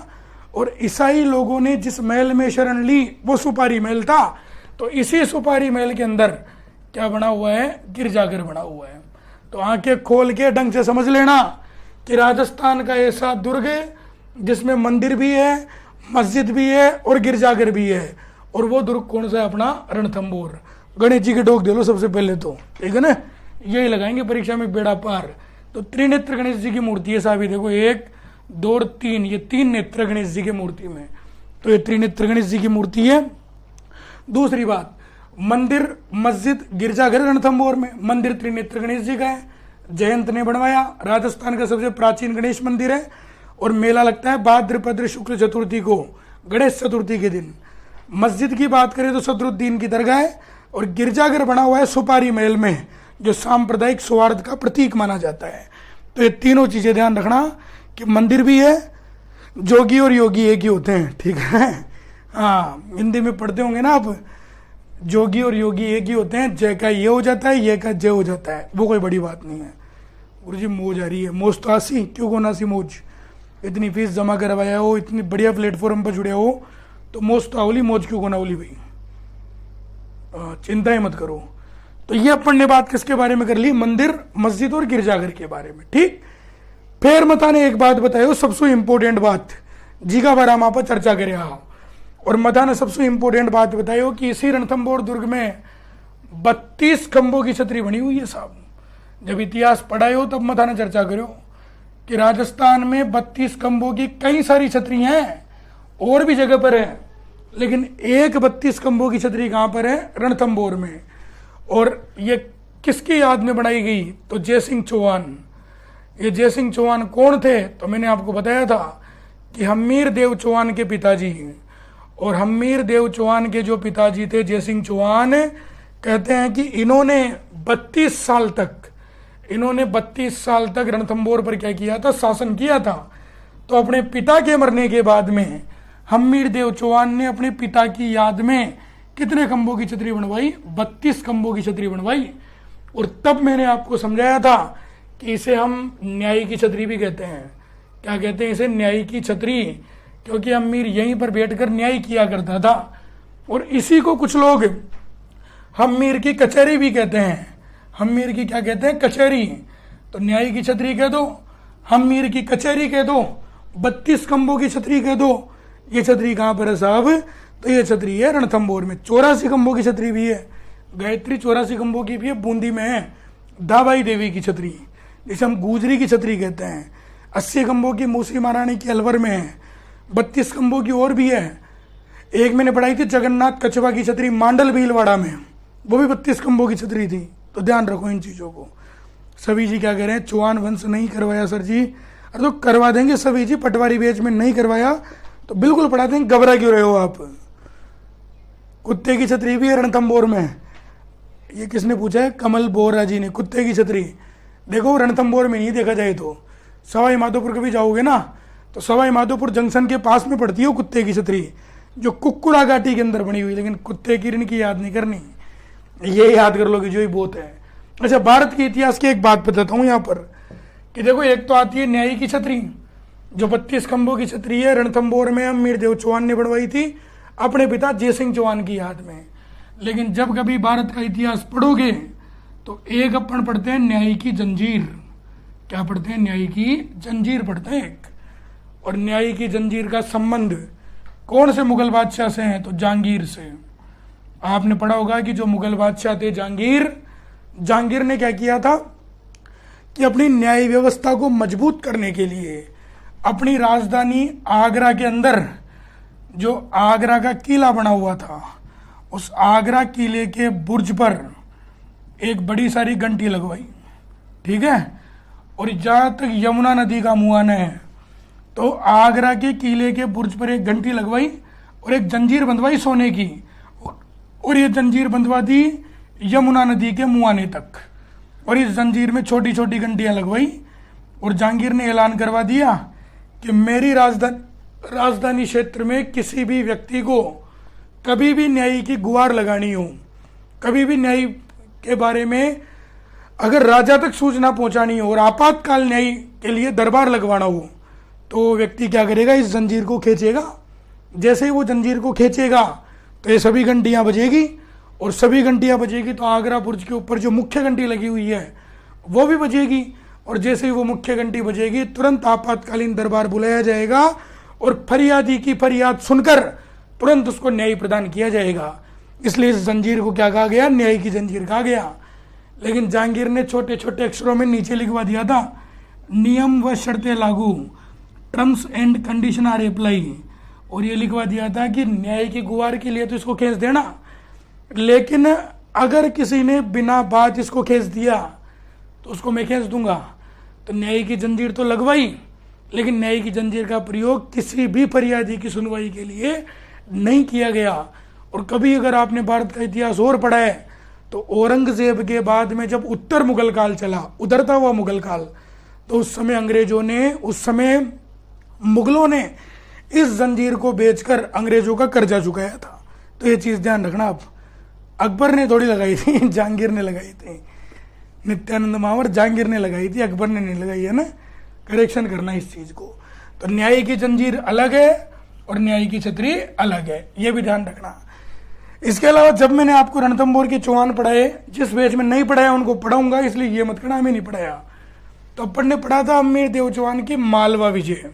और ईसाई लोगों ने जिस महल में शरण ली वो सुपारी महल था। तो इसी सुपारी महल के अंदर क्या बना हुआ है? गिरजाघर बना हुआ है। तो आंखें खोल के ढंग से समझ लेना कि राजस्थान का ऐसा दुर्ग जिसमें मंदिर भी है, मस्जिद भी है और गिरजाघर भी है, और वो दुर्ग कौन सा है? अपना रणथंबोर। गणेश जी के डोक दे लो सबसे पहले तो, ठीक है ना, यही लगाएंगे परीक्षा में बेड़ा पार। तो त्रिनेत्र गणेश जी की मूर्ति है साहब, देखो 1, 2 और 3, ये 3 नेत्र गणेश जी की मूर्ति में, तो ये त्रिनेत्र गणेश जी की मूर्ति है। दूसरी बात, मंदिर, मस्जिद, गिरजाघर रणथंबोर में। मंदिर त्रिनेत्र गणेश जी का है, जयंत ने बनवाया, राजस्थान का सबसे प्राचीन गणेश मंदिर है, और मेला लगता है भाद्रपद शुक्ल चतुर्थी को, गणेश चतुर्थी के दिन। मस्जिद की बात करें तो सदरुद्दीन की दरगाह है, और गिरजाघर बना हुआ है सुपारी महल में, जो सांप्रदायिक सौहार्द का प्रतीक माना जाता है। तो ये तीनों चीजें ध्यान रखना कि मंदिर भी है, जोगी और योगी एक ही होते हैं, ठीक है। हाँ, हिंदी में पढ़ते होंगे ना आप, जोगी और योगी एक ही होते हैं, जय का ये हो जाता है, ये का जय हो जाता है, वो कोई बड़ी बात नहीं है। गुरुजी मौज आ रही है, मौज तो आसी, क्यों को नासी मौज, इतनी फीस जमा करवाया हो, इतनी बढ़िया प्लेटफॉर्म पर जुड़े हो, तो मौज तो आवली, मौज क्यों को ना आवली भाई, चिंता ही मत करो। तो ये अपन ने बात किसके बारे में कर ली? मंदिर, मस्जिद और गिरजाघर के बारे में, ठीक। फिर मता ने एक बात बताई, सबसे इंपॉर्टेंट बात जीका बारे में आप चर्चा करे आओ, और मता ने सबसे इंपॉर्टेंट बात बताई हो कि इसी रणथंबोर दुर्ग में 32 खंभों की छतरी बनी हुई है साहब। जब इतिहास पढ़ाए हो तब मता ने चर्चा करो कि राजस्थान में 32 खंभों की कई सारी छतरी हैं, और भी जगह पर है, लेकिन एक 32 खंभों की छतरी कहां पर है? रणथंबोर में। और ये किसकी याद में बनाई गई? तो जयसिंह चौहान। ये जयसिंह चौहान कौन थे? तो मैंने आपको बताया था कि हम्मीर देव चौहान के पिताजी, और हम्मीर देव चौहान के जो पिताजी थे जयसिंह चौहान, कहते हैं कि इन्होंने 32 साल तक रणथंबोर पर क्या किया था? शासन किया था। तो अपने पिता के मरने के बाद में हम्मीर देव चौहान ने अपने पिता की याद में कितने खंभों की छतरी बनवाई? 32 खंभों की छतरी बनवाई। और तब मैंने आपको समझाया था कि इसे हम न्यायी की छतरी भी कहते हैं। क्या कहते हैं इसे? न्यायी की छतरी, क्योंकि अमीर यहीं पर बैठकर न्याय किया करता था। और इसी को कुछ लोग हम्मीर की कचहरी भी कहते हैं। हम्मीर की क्या कहते हैं? कचहरी। तो न्यायी की छतरी कह दो, हम्मीर की कचहरी कह दो, 32 खंभों की छतरी कह दो। ये छतरी कहाँ पर है साहब? तो ये छतरी है रणथंबोर में। 84 खंभों की छतरी भी है, गायत्री 84 खंभों की भी है, बूंदी में है दाबाई देवी की छतरी, जिसे हम गुजरी की छतरी कहते हैं। 80 खंभों की मूसी महारानी की अलवर में है, 32 खंभों की और भी है। एक मैंने पढ़ाई थी जगन्नाथ कछवा की छतरी मांडल भीलवाड़ा में, वो भी 32 खंभों की छतरी थी। तो ध्यान रखो इन चीज़ों को। सभी जी क्या कह रहे हैं? चौहान वंश नहीं करवाया सर जी। अरे तो करवा देंगे सभी जी, पटवारी बेच में नहीं करवाया तो बिल्कुल पढ़ा देंगे, घबरा क्यों रहे हो आप? कुत्ते की छतरी भी है रणथंबोर में। ये किसने पूछा है? कमल बोरा जी ने। कुत्ते की छतरी देखो रणथंबोर में नहीं, देखा जाए तो सवाई माधोपुर कभी जाओगे ना तो सवाई माधोपुर जंक्शन के पास में पड़ती है वो कुत्ते की छतरी, जो कुक्कुड़ा घाटी के अंदर बनी हुई। लेकिन कुत्ते की ऋण की याद नहीं करनी, ये याद कर लोगे जो ही बहुत है। अच्छा, भारत के इतिहास की एक बात बताता हूँ यहाँ पर कि देखो, एक तो आती है न्यायी की छतरी, जो 32 खंभों की छतरी है, रणथंबोर में हम्मीर देव चौहान ने बनवाई थी अपने पिता जयसिंह चौहान की याद में। लेकिन जब कभी भारत का इतिहास पढ़ोगे तो एक अपन पढ़ते हैं न्यायी की जंजीर। क्या पढ़ते हैं? न्यायी की जंजीर पढ़ते हैं एक। और न्यायी की जंजीर का संबंध कौन से मुगल बादशाह से है? तो जहांगीर से। आपने पढ़ा होगा कि जो मुगल बादशाह थे जहांगीर ने क्या किया था कि अपनी न्याय व्यवस्था को मजबूत करने के लिए अपनी राजधानी आगरा के अंदर जो आगरा का किला बना हुआ था, उस आगरा किले के बुर्ज पर एक बड़ी सारी घंटी लगवाई, ठीक है, और जहाँ तक यमुना नदी का मुहाना है तो आगरा के किले के बुर्ज पर एक घंटी लगवाई और एक जंजीर बंधवाई सोने की, और ये जंजीर बंधवा दी यमुना नदी के मुहाने तक, और इस जंजीर में छोटी छोटी घंटियां लगवाई। और जहांगीर ने ऐलान करवा दिया कि मेरी राजधानी क्षेत्र में किसी भी व्यक्ति को कभी भी न्याय की गुहार लगानी हो, कभी भी न्याय के बारे में अगर राजा तक सूचना पहुंचानी हो और आपातकाल न्याय के लिए दरबार लगवाना हो, तो व्यक्ति क्या करेगा, इस जंजीर को खींचेगा। जैसे ही वो जंजीर को खींचेगा तो ये सभी घंटियां बजेगी, और सभी घंटियां बजेगी तो आगरा बुर्ज के ऊपर जो मुख्य घंटी लगी हुई है वो भी बजेगी, और जैसे ही वो मुख्य घंटी बजेगी तुरंत आपातकालीन दरबार बुलाया जाएगा और फरियादी की फरियाद सुनकर तुरंत उसको न्याय प्रदान किया जाएगा। इसलिए इस जंजीर को क्या कहा गया, न्याय की जंजीर कहा गया। लेकिन जहांगीर ने छोटे छोटे अक्षरों में नीचे लिखवा दिया था, नियम व शर्तें लागू, terms and condition are apply, और ये लिखवा दिया था कि न्याय की गुहार के लिए तो इसको खींच देना, लेकिन अगर किसी ने बिना बात इसको खींच दिया तो उसको मैं खींच दूंगा। तो न्याय की जंजीर तो लगवाई, लेकिन न्याय की जंजीर का प्रयोग किसी भी फरियादी की सुनवाई के लिए नहीं किया गया। और कभी अगर आपने भारत का इतिहास और पढ़ा है तो औरंगजेब के बाद में जब उत्तर मुगल काल चला, उधरता हुआ मुगल काल, तो उस समय अंग्रेजों ने, उस समय मुगलों ने इस जंजीर को बेचकर अंग्रेजों का कर्जा चुकाया था। तो ये चीज ध्यान रखना। आप अकबर ने थोड़ी लगाई थी, जहांगीर ने लगाई थी। नित्यानंद महावर जहांगीर ने लगाई थी, अकबर ने नहीं लगाई है ना। करेक्शन करना इस चीज को। तो न्याय की जंजीर अलग है और न्याय की छतरी अलग है, ये भी ध्यान रखना। इसके अलावा जब मैंने आपको रणथंभौर के चौहान पढ़ाए, जिस बैच में नहीं पढ़ाया उनको पढ़ाऊंगा, इसलिए ये मत कहना हमें नहीं पढ़ाया। तो अपन ने पढ़ा था अमीर देव चौहान की मालवा विजय,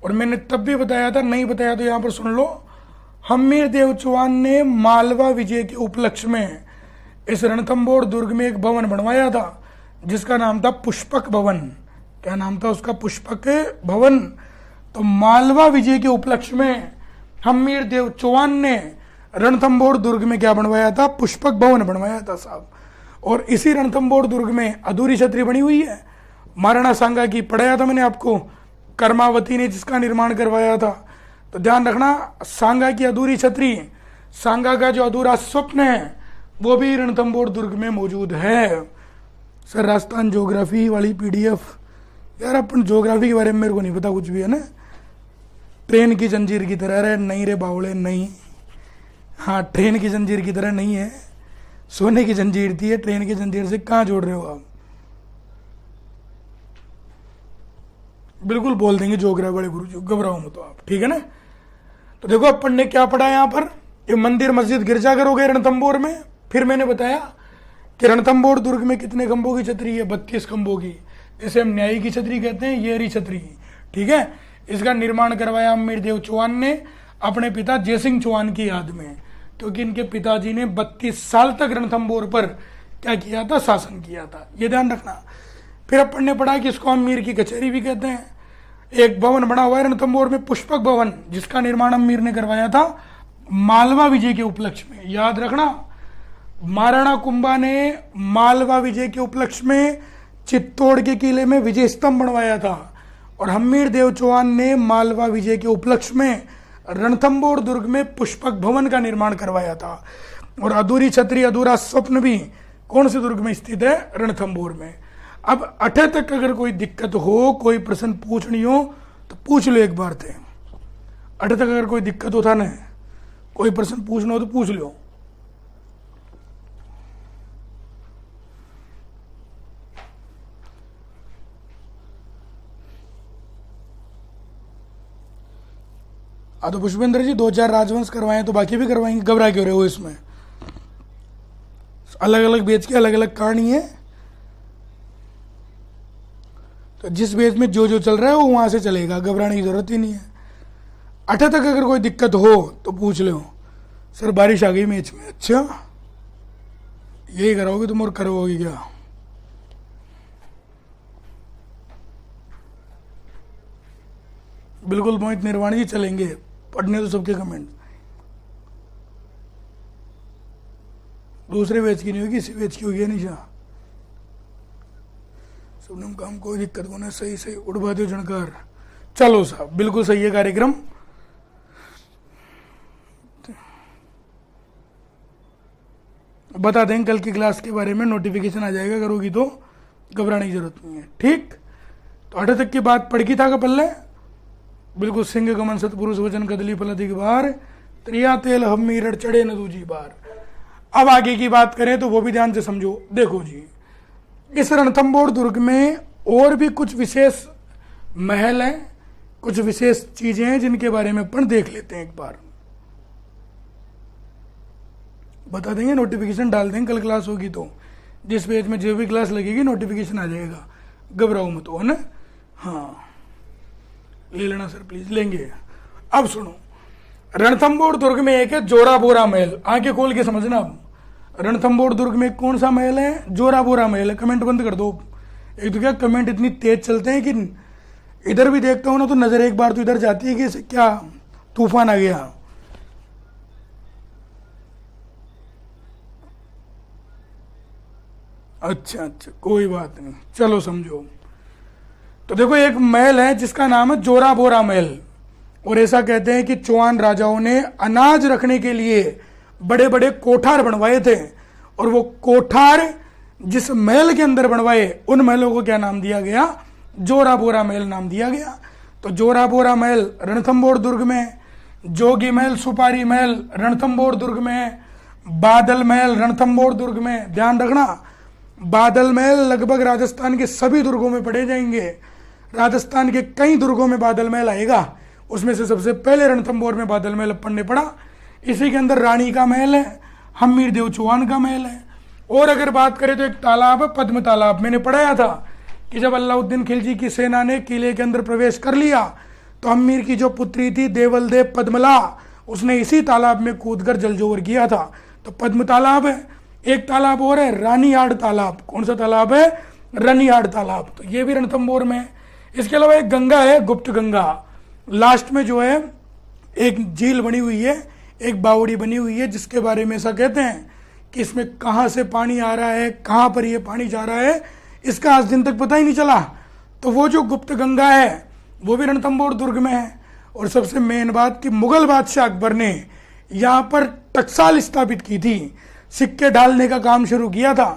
और मैंने तब भी बताया था, नहीं बताया तो यहां पर सुन लो। हमीर देव चौहान ने मालवा विजय के उपलक्ष्य में इस रणथंभौर दुर्ग में एक भवन बनवाया था जिसका नाम था पुष्पक भवन। क्या नाम था उसका? पुष्पक भवन। तो मालवा विजय के उपलक्ष्य में हमीर देव चौहान ने रणथंभौर दुर्ग में क्या बनवाया था? पुष्पक भवन बनवाया था साहब। और इसी रणथंभौर दुर्ग में अधूरी छतरी बनी हुई है, महाराणा सांगा की। पढ़ाया था मैंने आपको, कर्मावती ने जिसका निर्माण करवाया था। तो ध्यान रखना, सांगा की अधूरी छतरी, सांगा का जो अधूरा स्वप्न है वो भी रणथंभौर दुर्ग में मौजूद है। सर राजस्थान ज्योग्राफी वाली पीडीएफ, यार अपन ज्योग्राफी के बारे में मेरे को नहीं पता कुछ भी, है ना। ट्रेन की जंजीर की तरह रे, नहीं रे बावड़े नहीं। हाँ, ट्रेन की जंजीर की तरह नहीं है, सोने की जंजीर थी। ट्रेन की जंजीर से कहाँ जोड़ रहे हो आप? बिल्कुल बोल देंगे ज्योग्राफी वाले गुरु जी, घबराओ मत आप, ठीक है ना। तो देखो अपन ने क्या पढ़ा यहाँ पर, ये मंदिर मस्जिद गिरजाघर हो गए रणथंभौर में। फिर मैंने बताया कि रणथंभौर दुर्ग में कितने खंभों की छतरी है? 32 खंभों की, जिसे हम न्यायी की छतरी कहते हैं, ये रही छतरी, ठीक है। इसका निर्माण करवाया अमीर देव चौहान ने अपने पिता जयसिंह चौहान की याद में, क्योंकि इनके पिताजी ने 32 साल तक रणथंभौर पर क्या किया था? शासन किया था, ये ध्यान रखना। फिर अपन ने पढ़ा कि इसको अमीर की कचहरी भी कहते हैं। एक भवन बना हुआ है रणथंभौर में, पुष्पक भवन, जिसका निर्माण अमीर ने करवाया था मालवा विजय के उपलक्ष्य में। याद रखना, महाराणा कुंभा ने मालवा विजय के उपलक्ष्य में चित्तौड़ के किले में विजय स्तंभ बनवाया था, और हमीर देव चौहान ने मालवा विजय के उपलक्ष्य में रणथंभौर दुर्ग में पुष्पक भवन का निर्माण करवाया था। और अधूरी छतरी, अधूरा स्वप्न भी कौन से दुर्ग में स्थित है? रणथंभौर में। अब 8 तक अगर कोई दिक्कत हो, कोई प्रश्न पूछनी हो तो पूछ लो एक बार थे। 8 तक अगर कोई दिक्कत होता ना, कोई प्रश्न पूछना हो तो पूछ लो। तो पुष्पेंद्र जी 2-4 राजवंश करवाए तो बाकी भी करवाएंगे, घबरा क्यों रहे हो? इसमें अलग अलग बेच की अलग अलग कहानी है। तो जिस बेच में जो जो चल रहा है वो वहां से चलेगा, घबराने की जरूरत ही नहीं है। 8 तक अगर कोई दिक्कत हो तो पूछ लो। सर बारिश आ गई मैच में, अच्छा यही कराओगे तुम और करोगे क्या? बिल्कुल मोहित निर्वाणी जी चलेंगे, पढ़ने तो सबके कमेंट। दूसरे वेज की नहीं होगी, इसी वेज की होगी निशा। शुभम काम कोई दिक्कत को ना, सही सही उड़वा दो जनकार। चलो साहब बिल्कुल सही है कार्यक्रम। बता दें कल की क्लास के बारे में, नोटिफिकेशन आ जाएगा, करोगी तो घबराने की जरूरत नहीं है। ठीक, तो 8 तक की बात पढ़ की था का पल्ले बिल्कुल। सिंह गमन सतपुरुष वचन कदली फल अधिक बार, त्रिया तेल हम मीरड़ चढ़े न दूजी बार। अब आगे की बात करें तो वो भी ध्यान से समझो। देखो जी, इस रणथंभौर दुर्ग में और भी कुछ विशेष महल हैं, कुछ विशेष चीजें हैं जिनके बारे में अपन देख लेते हैं एक बार। बता देंगे, नोटिफिकेशन डाल देंगे कल क्लास होगी तो, जिस पेज में जो भी क्लास लगेगी नोटिफिकेशन आ जाएगा, घबराओ मत, हो ना। हाँ ले लेना सर प्लीज, लेंगे। अब सुनो, रणथंभौर दुर्ग में एक है जोराबोरा महल। आंखें खोल के समझना। अब रणथंभौर दुर्ग में कौन सा महल है? जोराबोरा महल है। कमेंट बंद कर दो। एक तो क्या कमेंट इतनी तेज चलते हैं कि इधर भी देखता हूं ना तो नजर एक बार तो इधर जाती है कि क्या तूफान आ गया। अच्छा अच्छा कोई बात नहीं, चलो समझो। तो देखो एक महल है जिसका नाम है जोराबोरा महल, और ऐसा कहते हैं कि चौहान राजाओं ने अनाज रखने के लिए बड़े बड़े कोठार बनवाए थे, और वो कोठार जिस महल के अंदर बनवाए उन महलों को क्या नाम दिया गया? जोराबोरा महल नाम दिया गया। तो जोराबोरा महल रणथंभौर दुर्ग में, जोगी महल सुपारी महल रणथंभौर दुर्ग में, बादल महल रणथंभौर दुर्ग में। ध्यान रखना, बादल महल लगभग राजस्थान के सभी दुर्गों में पड़े जाएंगे। राजस्थान के कई दुर्गों में बादल महल आएगा, उसमें से सबसे पहले रणथंभौर में बादल महल अपन ने पढ़ा। इसी के अंदर रानी का महल है, हम्मीर देव चौहान का महल है। और अगर बात करें तो एक तालाब है, पद्म तालाब। मैंने पढ़ाया था कि जब अलाउद्दीन खिलजी की सेना ने किले के अंदर प्रवेश कर लिया तो हम्मीर की जो पुत्री थी देवल देव पद्मला, उसने इसी तालाब में कूदकर जलजोहर किया था। तो पद्म तालाब है। एक तालाब और है रानीहाड़ तालाब। कौन सा तालाब है? रानीहाड़ तालाब। तो ये भी रणथंभौर में। इसके अलावा एक गंगा है, गुप्त गंगा। लास्ट में जो है एक झील बनी हुई है, एक बावड़ी बनी हुई है, जिसके बारे में ऐसा कहते हैं कि इसमें कहाँ से पानी आ रहा है, कहाँ पर ये पानी जा रहा है, इसका आज दिन तक पता ही नहीं चला। तो वो जो गुप्त गंगा है वो भी रणथंभौर दुर्ग में है। और सबसे मेन बात कि मुगल बादशाह अकबर ने यहाँ पर टकसाल स्थापित की थी, सिक्के ढालने का काम शुरू किया था।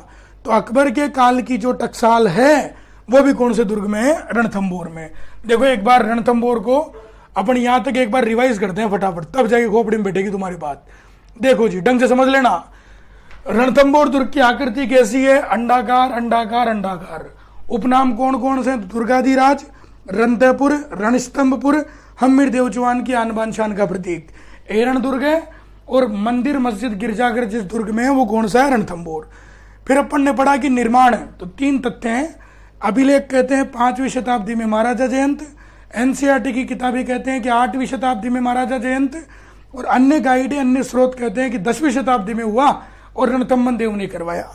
तो अकबर के काल की जो टकसाल है वो भी कौन से दुर्ग में है? रणथंभौर में। देखो एक बार रणथंभौर को अपन यहां तक एक बार रिवाइज करते हैं फटाफट, तब जाके खोपड़ी में बैठेगी तुम्हारी बात। देखो जी ढंग से समझ लेना। रणथंभौर दुर्ग की आकृति कैसी है? अंडाकार अंडाकार अंडाकार। उपनाम कौन कौन से? दुर्गाधिराज, रणतपुर, रणस्तंभपुर, हम्मीर देव चौहान की आन बान शान का प्रतीक एरण दुर्ग है। और मंदिर मस्जिद गिरजाघर जिस दुर्ग में है वो कौन सा है? रणथंभौर। फिर अपन ने पढ़ा कि निर्माण, तो 3 तथ्य हैं। अभिलेख कहते हैं 5वीं शताब्दी में महाराजा जयंत, एनसीईआरटी की किताबें कहते हैं कि 8वीं शताब्दी में महाराजा जयंत, और अन्य गाइड अन्य स्रोत कहते हैं कि 10वीं शताब्दी में हुआ और रणथंभन देव ने करवाया।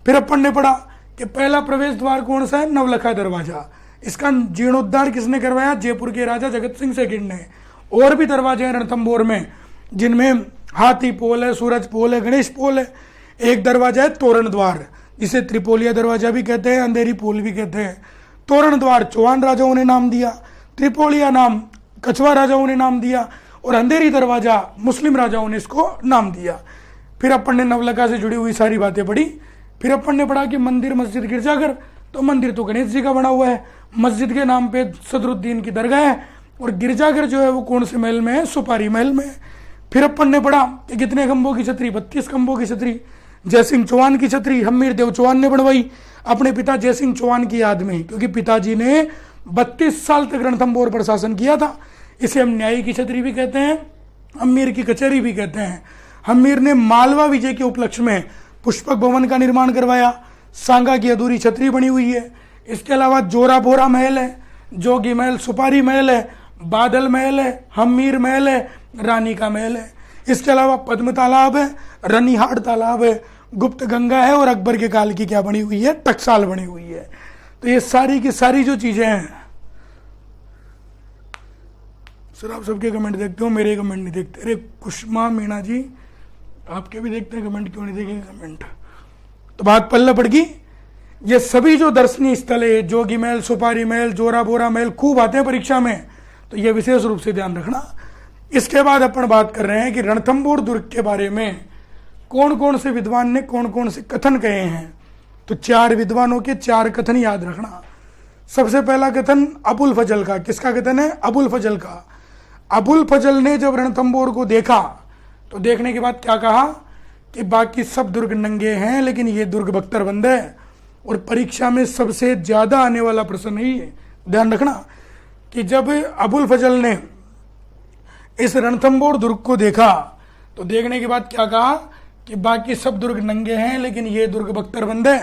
फिर अपन ने पढ़ा कि पहला प्रवेश द्वार कौन सा है? नवलखा दरवाजा। इसका जीर्णोद्धार किसने करवाया? जयपुर के राजा जगत सिंह सेकंड ने। और भी दरवाजे हैं रणथंभौर में जिनमें हाथी पोल है, सूरज पोल है, गणेश पोल है। एक दरवाजा है तोरण द्वार, जिसे त्रिपोलिया दरवाजा भी कहते हैं, अंधेरी पोल भी कहते हैं। तोरण द्वार चौहान राजाओं ने नाम दिया, त्रिपोलिया नाम कछवा राजाओं ने नाम दिया, और अंधेरी दरवाजा मुस्लिम राजाओं ने इसको नाम दिया। फिर अपन ने नवलखा से जुड़ी हुई सारी बातें पढ़ी। फिर अपन ने पढ़ा कि मंदिर मस्जिद गिरजाघर, तो मंदिर तो गणेश जी का बना हुआ है, मस्जिद के नाम पे सदरुद्दीन की दरगाह है, और गिरजाघर जो है वो कौन से महल में है? सुपारी महल में। फिर अपन ने पढ़ा कि कितने खंभों की छतरी? 32 खंभों की छतरी। जयसिंह चौहान की छतरी हम्मीर देव चौहान ने बनवाई अपने पिता जयसिंह चौहान की याद में, क्योंकि पिताजी ने 32 साल तक रणथंभौर पर शासन किया था। इसे हम न्यायी की छतरी भी कहते हैं, हम्मीर की कचहरी भी कहते हैं। हम्मीर ने मालवा विजय के उपलक्ष्य में पुष्पक भवन का निर्माण करवाया। सांगा की अधूरी छतरी बनी हुई है। इसके अलावा जोराबोरा महल है, जोगी महल, सुपारी महल है, बादल महल है, हम्मीर महल है, रानी का महल है। इसके अलावा पद्म तालाब है, रानीहाड़ तालाब है, गुप्त गंगा है, और अकबर के काल की क्या बनी हुई है? टकसाल बनी हुई है। तो ये सारी की सारी जो चीजें हैं, सर आप सबके कमेंट देखते हो, मेरे कमेंट नहीं देखते। अरे कुष्मा मीणा जी आपके भी देखते हैं कमेंट, क्यों नहीं देखेंगे कमेंट। तो बात पल्ले पड़ गई। ये सभी जो दर्शनीय स्थल है, जोगी महल, सुपारी महल, जोरा बोरा महल, खूब आते हैं परीक्षा में, तो ये विशेष रूप से ध्यान रखना। इसके बाद अपन बात कर रहे हैं कि रणथंभौर दुर्ग के बारे में कौन कौन से विद्वान ने कौन कौन से कथन कहे हैं। तो 4 विद्वानों के 4 कथन याद रखना। सबसे पहला कथन अबुल फजल का। किसका कथन है? अबुल फजल का। अबुल फजल ने जब रणथंभौर को देखा तो देखने के बाद क्या कहा कि बाकी सब दुर्ग नंगे हैं लेकिन ये दुर्ग बख्तरबंद है। और परीक्षा में सबसे ज्यादा आने वाला प्रश्न ही है, ध्यान रखना, कि जब अबुल फजल ने इस रणथंभौर दुर्ग को देखा तो देखने के बाद क्या कहा कि बाकी सब दुर्ग नंगे हैं लेकिन ये दुर्ग बख्तरबंद है,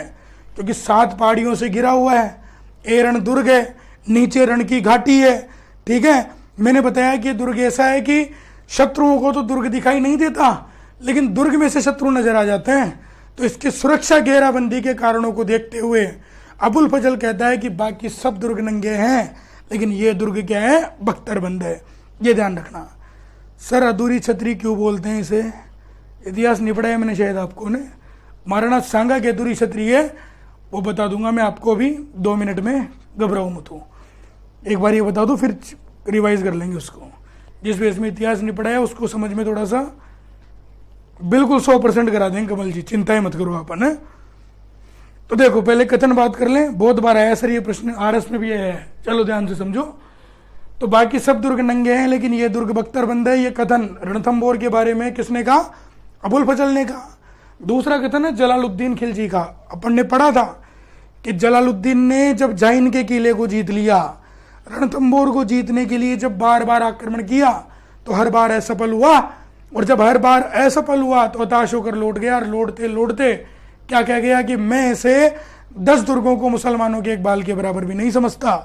क्योंकि 7 पहाड़ियों से घिरा हुआ है। ए रण दुर्ग है, नीचे रण की घाटी है, ठीक है। मैंने बताया कि दुर्ग ऐसा है कि शत्रुओं को तो दुर्ग दिखाई नहीं देता लेकिन दुर्ग में से शत्रु नजर आ जाते हैं। तो इसकी सुरक्षा घेराबंदी के कारणों को देखते हुए अबुल फजल कहता है कि बाकी सब दुर्ग नंगे हैं लेकिन ये दुर्ग क्या है? बख्तरबंद है। ये ध्यान रखना। सर अधूरी छतरी क्यों बोलते हैं इसे? इतिहास नहीं पढ़ा है मैंने शायद आपको ने। महाराणा सांगा की अधूरी छतरी है, वो बता दूंगा मैं आपको अभी 2 मिनट में, घबराओ मत हो। एक बार ये बता दो फिर रिवाइज कर लेंगे उसको। जिस बेस में इतिहास नहीं पढ़ा है उसको समझ में थोड़ा सा बिल्कुल 100% करा देंगे कमल जी, चिंता ही मत करो अपन है। तो देखो पहले कथन बात कर लें, बहुत बार आया सर ये प्रश्न, आरएस में भी आया है, चलो ध्यान से समझो। तो बाकी सब दुर्ग नंगे हैं लेकिन ये दुर्ग बख्तरबंद है, ये कथन रणथंभौर के बारे में किसने कहा? अबुल फजल ने कहा। दूसरा कथन है जलालुद्दीन खिलजी का। अपन ने पढ़ा था कि जलालुद्दीन ने जब जाइन के किले को जीत लिया, रणथंभौर को जीतने के लिए जब बार बार आक्रमण किया तो हर बार असफल हुआ, और जब हर बार असफल हुआ तो हताश होकर लौट गया। और लौटते लौटते क्या कह गया कि मैं इसे 10 दुर्गों को मुसलमानों के एक बाल के बराबर भी नहीं समझता।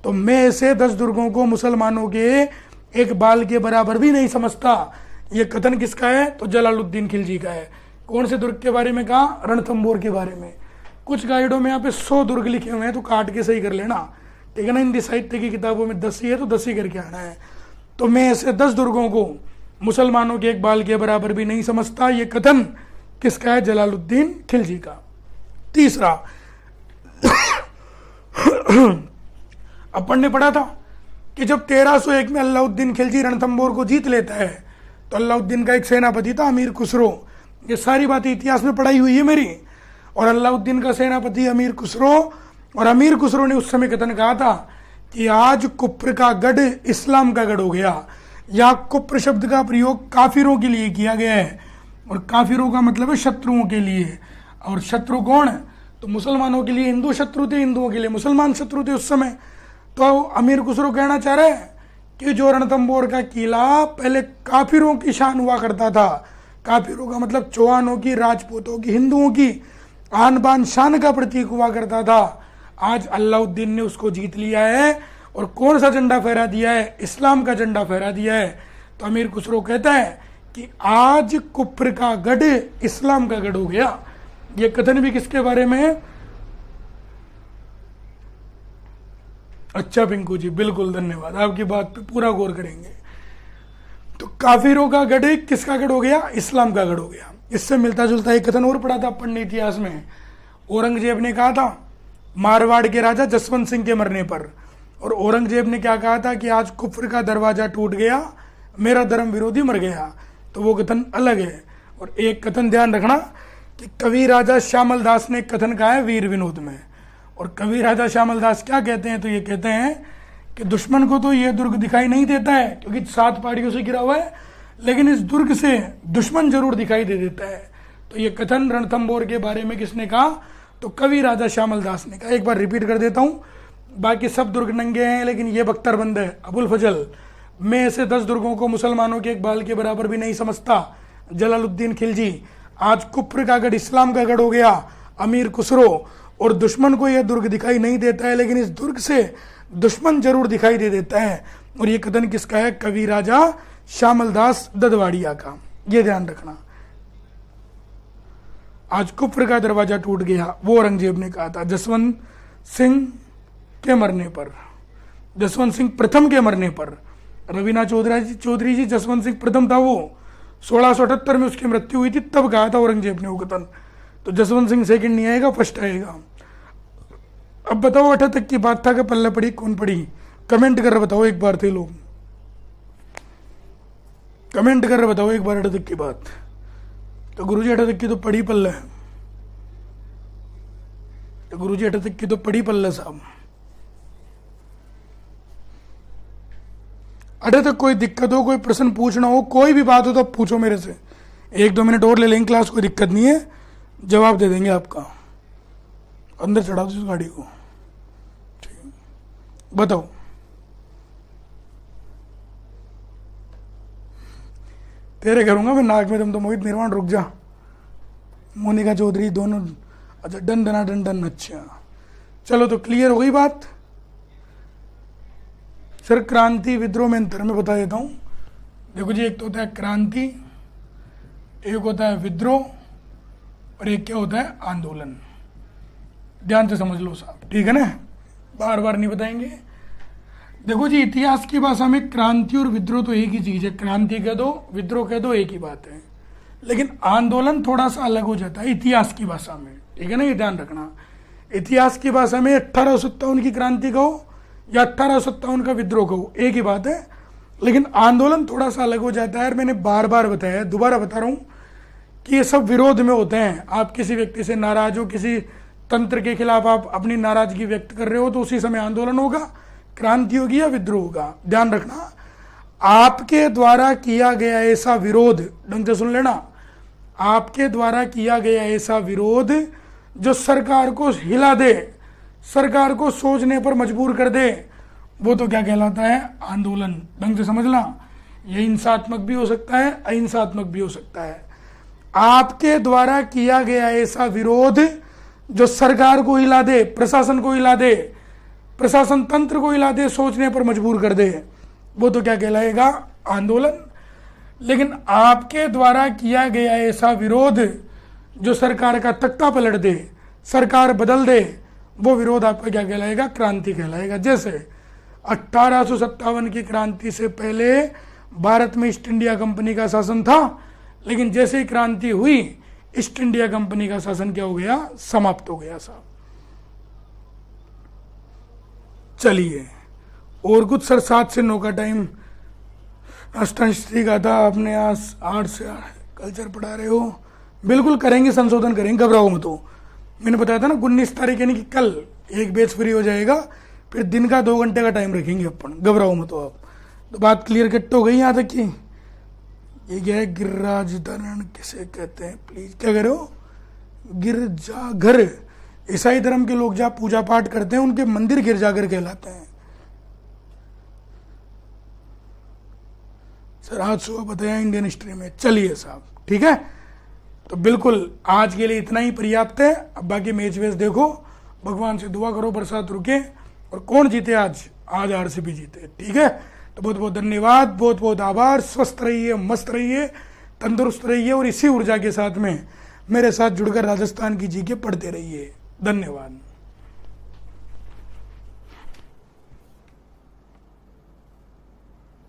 तो मैं इसे 10 दुर्गों को मुसलमानों के एक बाल के बराबर भी नहीं समझता। ये कथन किसका है? तो जलालुद्दीन खिलजी का है। कौन से दुर्ग के बारे में कहा? रणथंभौर के बारे में। कुछ गाइडों में यहाँ पे 100 दुर्ग लिखे हुए हैं तो काट के सही कर लेना, ठीक है ना। हिंदी साहित्य की किताबों में 10 ही है तो 10 ही करके आना है। तो मैं ऐसे 10 दुर्गों को मुसलमानों के एक बाल के बराबर भी नहीं समझता, ये कथन किसका है? जलालुद्दीन खिलजी का। तीसरा अपन ने पढ़ा था कि जब 1301 में अलाउद्दीन खिलजी रणथंभौर को जीत लेता है तो अलाउद्दीन का एक सेनापति था अमीर खुसरो। ये सारी बातें इतिहास में पढ़ाई हुई है मेरी। और अलाउद्दीन का सेनापति अमीर खुसरो, और अमीर खुसरो ने उस समय कथन कहा था कि आज कुफ्र का गढ़ इस्लाम का गढ़ हो गया। या कुफ्र शब्द का प्रयोग काफिरों के लिए किया गया है, और काफिरों का मतलब है शत्रुओं के लिए। और शत्रु कौन? तो मुसलमानों के लिए हिंदू शत्रु थे, हिंदुओं के लिए मुसलमान शत्रु थे उस समय। तो अमीर खुसरो कहना चाह रहे हैं कि जो रणथंभौर का किला पहले काफिरों की शान हुआ करता था, काफिरों का मतलब चौहानों की, राजपूतों की, हिंदुओं की आन बान शान का प्रतीक हुआ करता था, आज अलाउद्दीन ने उसको जीत लिया है। और कौन सा झंडा फहरा दिया है? इस्लाम का झंडा फहरा दिया है। तो अमीर खुसरो कहता है कि आज कुफ्र का गढ़ इस्लाम का गढ़ हो गया। ये कथन भी किसके बारे में है? अच्छा पिंकू जी, बिल्कुल धन्यवाद, आपकी बात पे पूरा गौर करेंगे। तो काफिरों का गढ़ किसका गढ़ हो गया? इस्लाम का गढ़ हो गया। इससे मिलता जुलता एक कथन और पढ़ा था अपन ने इतिहास में। औरंगजेब ने कहा था मारवाड़ के राजा जसवंत सिंह के मरने पर, और औरंगजेब ने क्या कहा था कि आज कुफ्र का दरवाजा टूट गया, मेरा धर्म विरोधी मर गया। तो वो कथन अलग है। और एक कथन ध्यान रखना कि कवि राजा श्यामल दास ने कथन कहा है वीर विनोद में। और कवि राजा श्यामल दास क्या कहते हैं? तो ये कहते हैं कि दुश्मन को तो ये दुर्ग दिखाई नहीं देता है क्योंकि 7 पहाड़ियों से घिरा हुआ है, लेकिन इस दुर्ग से दुश्मन जरूर दिखाई दे देता है। तो ये कथन रणथंभौर के बारे में किसने कहा? तो कवि राजा श्यामल दास ने कहा। एक बार रिपीट कर देता हूँ, बाकी सब दुर्ग नंगे हैं लेकिन ये बख्तरबंद है। अबुल फजल, मैं ऐसे 10 दुर्गों को मुसलमानों के एक बाल के बराबर भी नहीं समझता। जलालुद्दीन खिलजी, आज कुफ्र का गढ़ इस्लाम का गढ़ हो गया। अमीर खुसरो, और दुश्मन को यह दुर्ग दिखाई नहीं देता है लेकिन इस दुर्ग से दुश्मन जरूर दिखाई दे देता है। और ये कथन किसका है? कवि राजा श्यामल दास ददवाड़िया का। ये ध्यान रखना। आज कुफ्र का दरवाजा टूट गया, वो औरंगजेब ने कहा था जसवंत सिंह के मरने पर, जसवंत सिंह प्रथम के मरने पर। रवीना चौधरी जी जसवंत सिंह प्रथम था वो, 1678 में उसकी मृत्यु हुई थी, तब कहा था औरंगजेब ने वो कथन। तो जसवंत सिंह सेकंड नहीं आएगा, फर्स्ट आएगा। अब बताओ 8 तक की बात था कि पल्ले पड़ी कौन पड़ी? कमेंट कर बताओ एक बार, थे लोग कमेंट कर बताओ एक बार 8 तक की बात। तो गुरुजी 8 तक की तो पड़ी पल्ले, तो गुरुजी 8 तक की तो पड़ी पल्ले साहब। 8 तक कोई दिक्कत हो, कोई प्रश्न पूछना हो, कोई भी बात हो तो पूछो मेरे से। 1-2 मिनट और ले लेंगे क्लास, कोई दिक्कत नहीं है, जवाब दे देंगे आपका। अंदर चढ़ा दो इस गाड़ी को, ठीक, बताओ। तेरे करूंगा मैं नाक में दम, तो मोहित निर्वाण रुक जा, मोनिका चौधरी दोनों, अच्छा डन डना डन डन, अच्छा चलो तो क्लियर हो गई बात। सर क्रांति विद्रोह में अंतर में बता देता हूं। देखो जी, एक तो होता है क्रांति, एक होता है विद्रोह, और एक क्या होता है आंदोलन। ध्यान से समझ लो साहब, ठीक है ना, बार बार नहीं बताएंगे। देखो जी, इतिहास की भाषा में क्रांति और विद्रोह तो एक ही चीज है, क्रांति कह दो विद्रोह कह दो एक ही बात है, लेकिन आंदोलन थोड़ा सा अलग हो जाता है इतिहास की भाषा में, ठीक है ना, ये ध्यान रखना। इतिहास की भाषा में 1857 की क्रांति कहो या 1857 का विद्रोह कहो, एक ही बात है, लेकिन आंदोलन थोड़ा सा अलग हो जाता है। और मैंने बार बार बताया, दोबारा बता रहा हूं कि ये सब विरोध में होते हैं। आप किसी व्यक्ति से नाराज हो, किसी तंत्र के खिलाफ आप अपनी नाराजगी व्यक्त कर रहे हो, तो उसी समय आंदोलन होगा, क्रांति होगी या विद्रोह होगा। ध्यान रखना, आपके द्वारा किया गया ऐसा विरोध, ढंग से सुन लेना, आपके द्वारा किया गया ऐसा विरोध जो सरकार को हिला दे, सरकार को सोचने पर मजबूर कर दे, वो तो क्या कहलाता है? आंदोलन। ढंग से समझना, ये हिंसात्मक भी हो सकता है, अहिंसात्मक भी हो सकता है। आपके द्वारा किया गया ऐसा विरोध जो सरकार को हिला दे, प्रशासन को हिला दे, प्रशासन तंत्र को हिला दे, सोचने पर मजबूर कर दे, वो तो क्या कहलाएगा? आंदोलन। लेकिन आपके द्वारा किया गया ऐसा विरोध जो सरकार का तख्ता पलट दे, सरकार बदल दे, वो विरोध आपका क्या कहलाएगा? क्रांति कहलाएगा। जैसे 1857 की क्रांति से पहले भारत में ईस्ट इंडिया कंपनी का शासन था, लेकिन जैसे ही क्रांति हुई, ईस्ट इंडिया कंपनी का शासन क्या हो गया? समाप्त हो गया साहब। चलिए, और कुछ सर 7 से 9 का टाइम अष्टांशी का था, आपने आज 8 से 8 कल्चर पढ़ा रहे हो, बिल्कुल करेंगे, संशोधन करेंगे, घबराओ मत। हो मैंने बताया था ना 19 तारीख यानी कि कल एक बैच फ्री हो जाएगा, फिर दिन का 2 घंटे का टाइम रखेंगे अपन, घबराओ मत हो आप। तो बात क्लियर कट हो गई यहाँ तक की। ये क्या है? गिरिराज धरण किसे कहते हैं? प्लीज क्या करो? गिरजाघर। ईसाई धर्म के लोग जहाँ पूजा पाठ करते हैं उनके मंदिर गिरजाघर कहलाते हैं। सर आज सुबह बताया इंडियन हिस्ट्री में। चलिए साहब, ठीक है, तो बिल्कुल आज के लिए इतना ही पर्याप्त है। अब बाकी मैच वेच देखो, भगवान से दुआ करो बरसात रुके, और कौन जीते आज आरसीबी जीते, ठीक है। तो बहुत बहुत धन्यवाद, बहुत बहुत आभार। स्वस्थ रहिए, मस्त रहिए, तंदुरुस्त रहिए, और इसी ऊर्जा के साथ में मेरे साथ जुड़कर राजस्थान की जीके पढ़ते रहिए। धन्यवाद।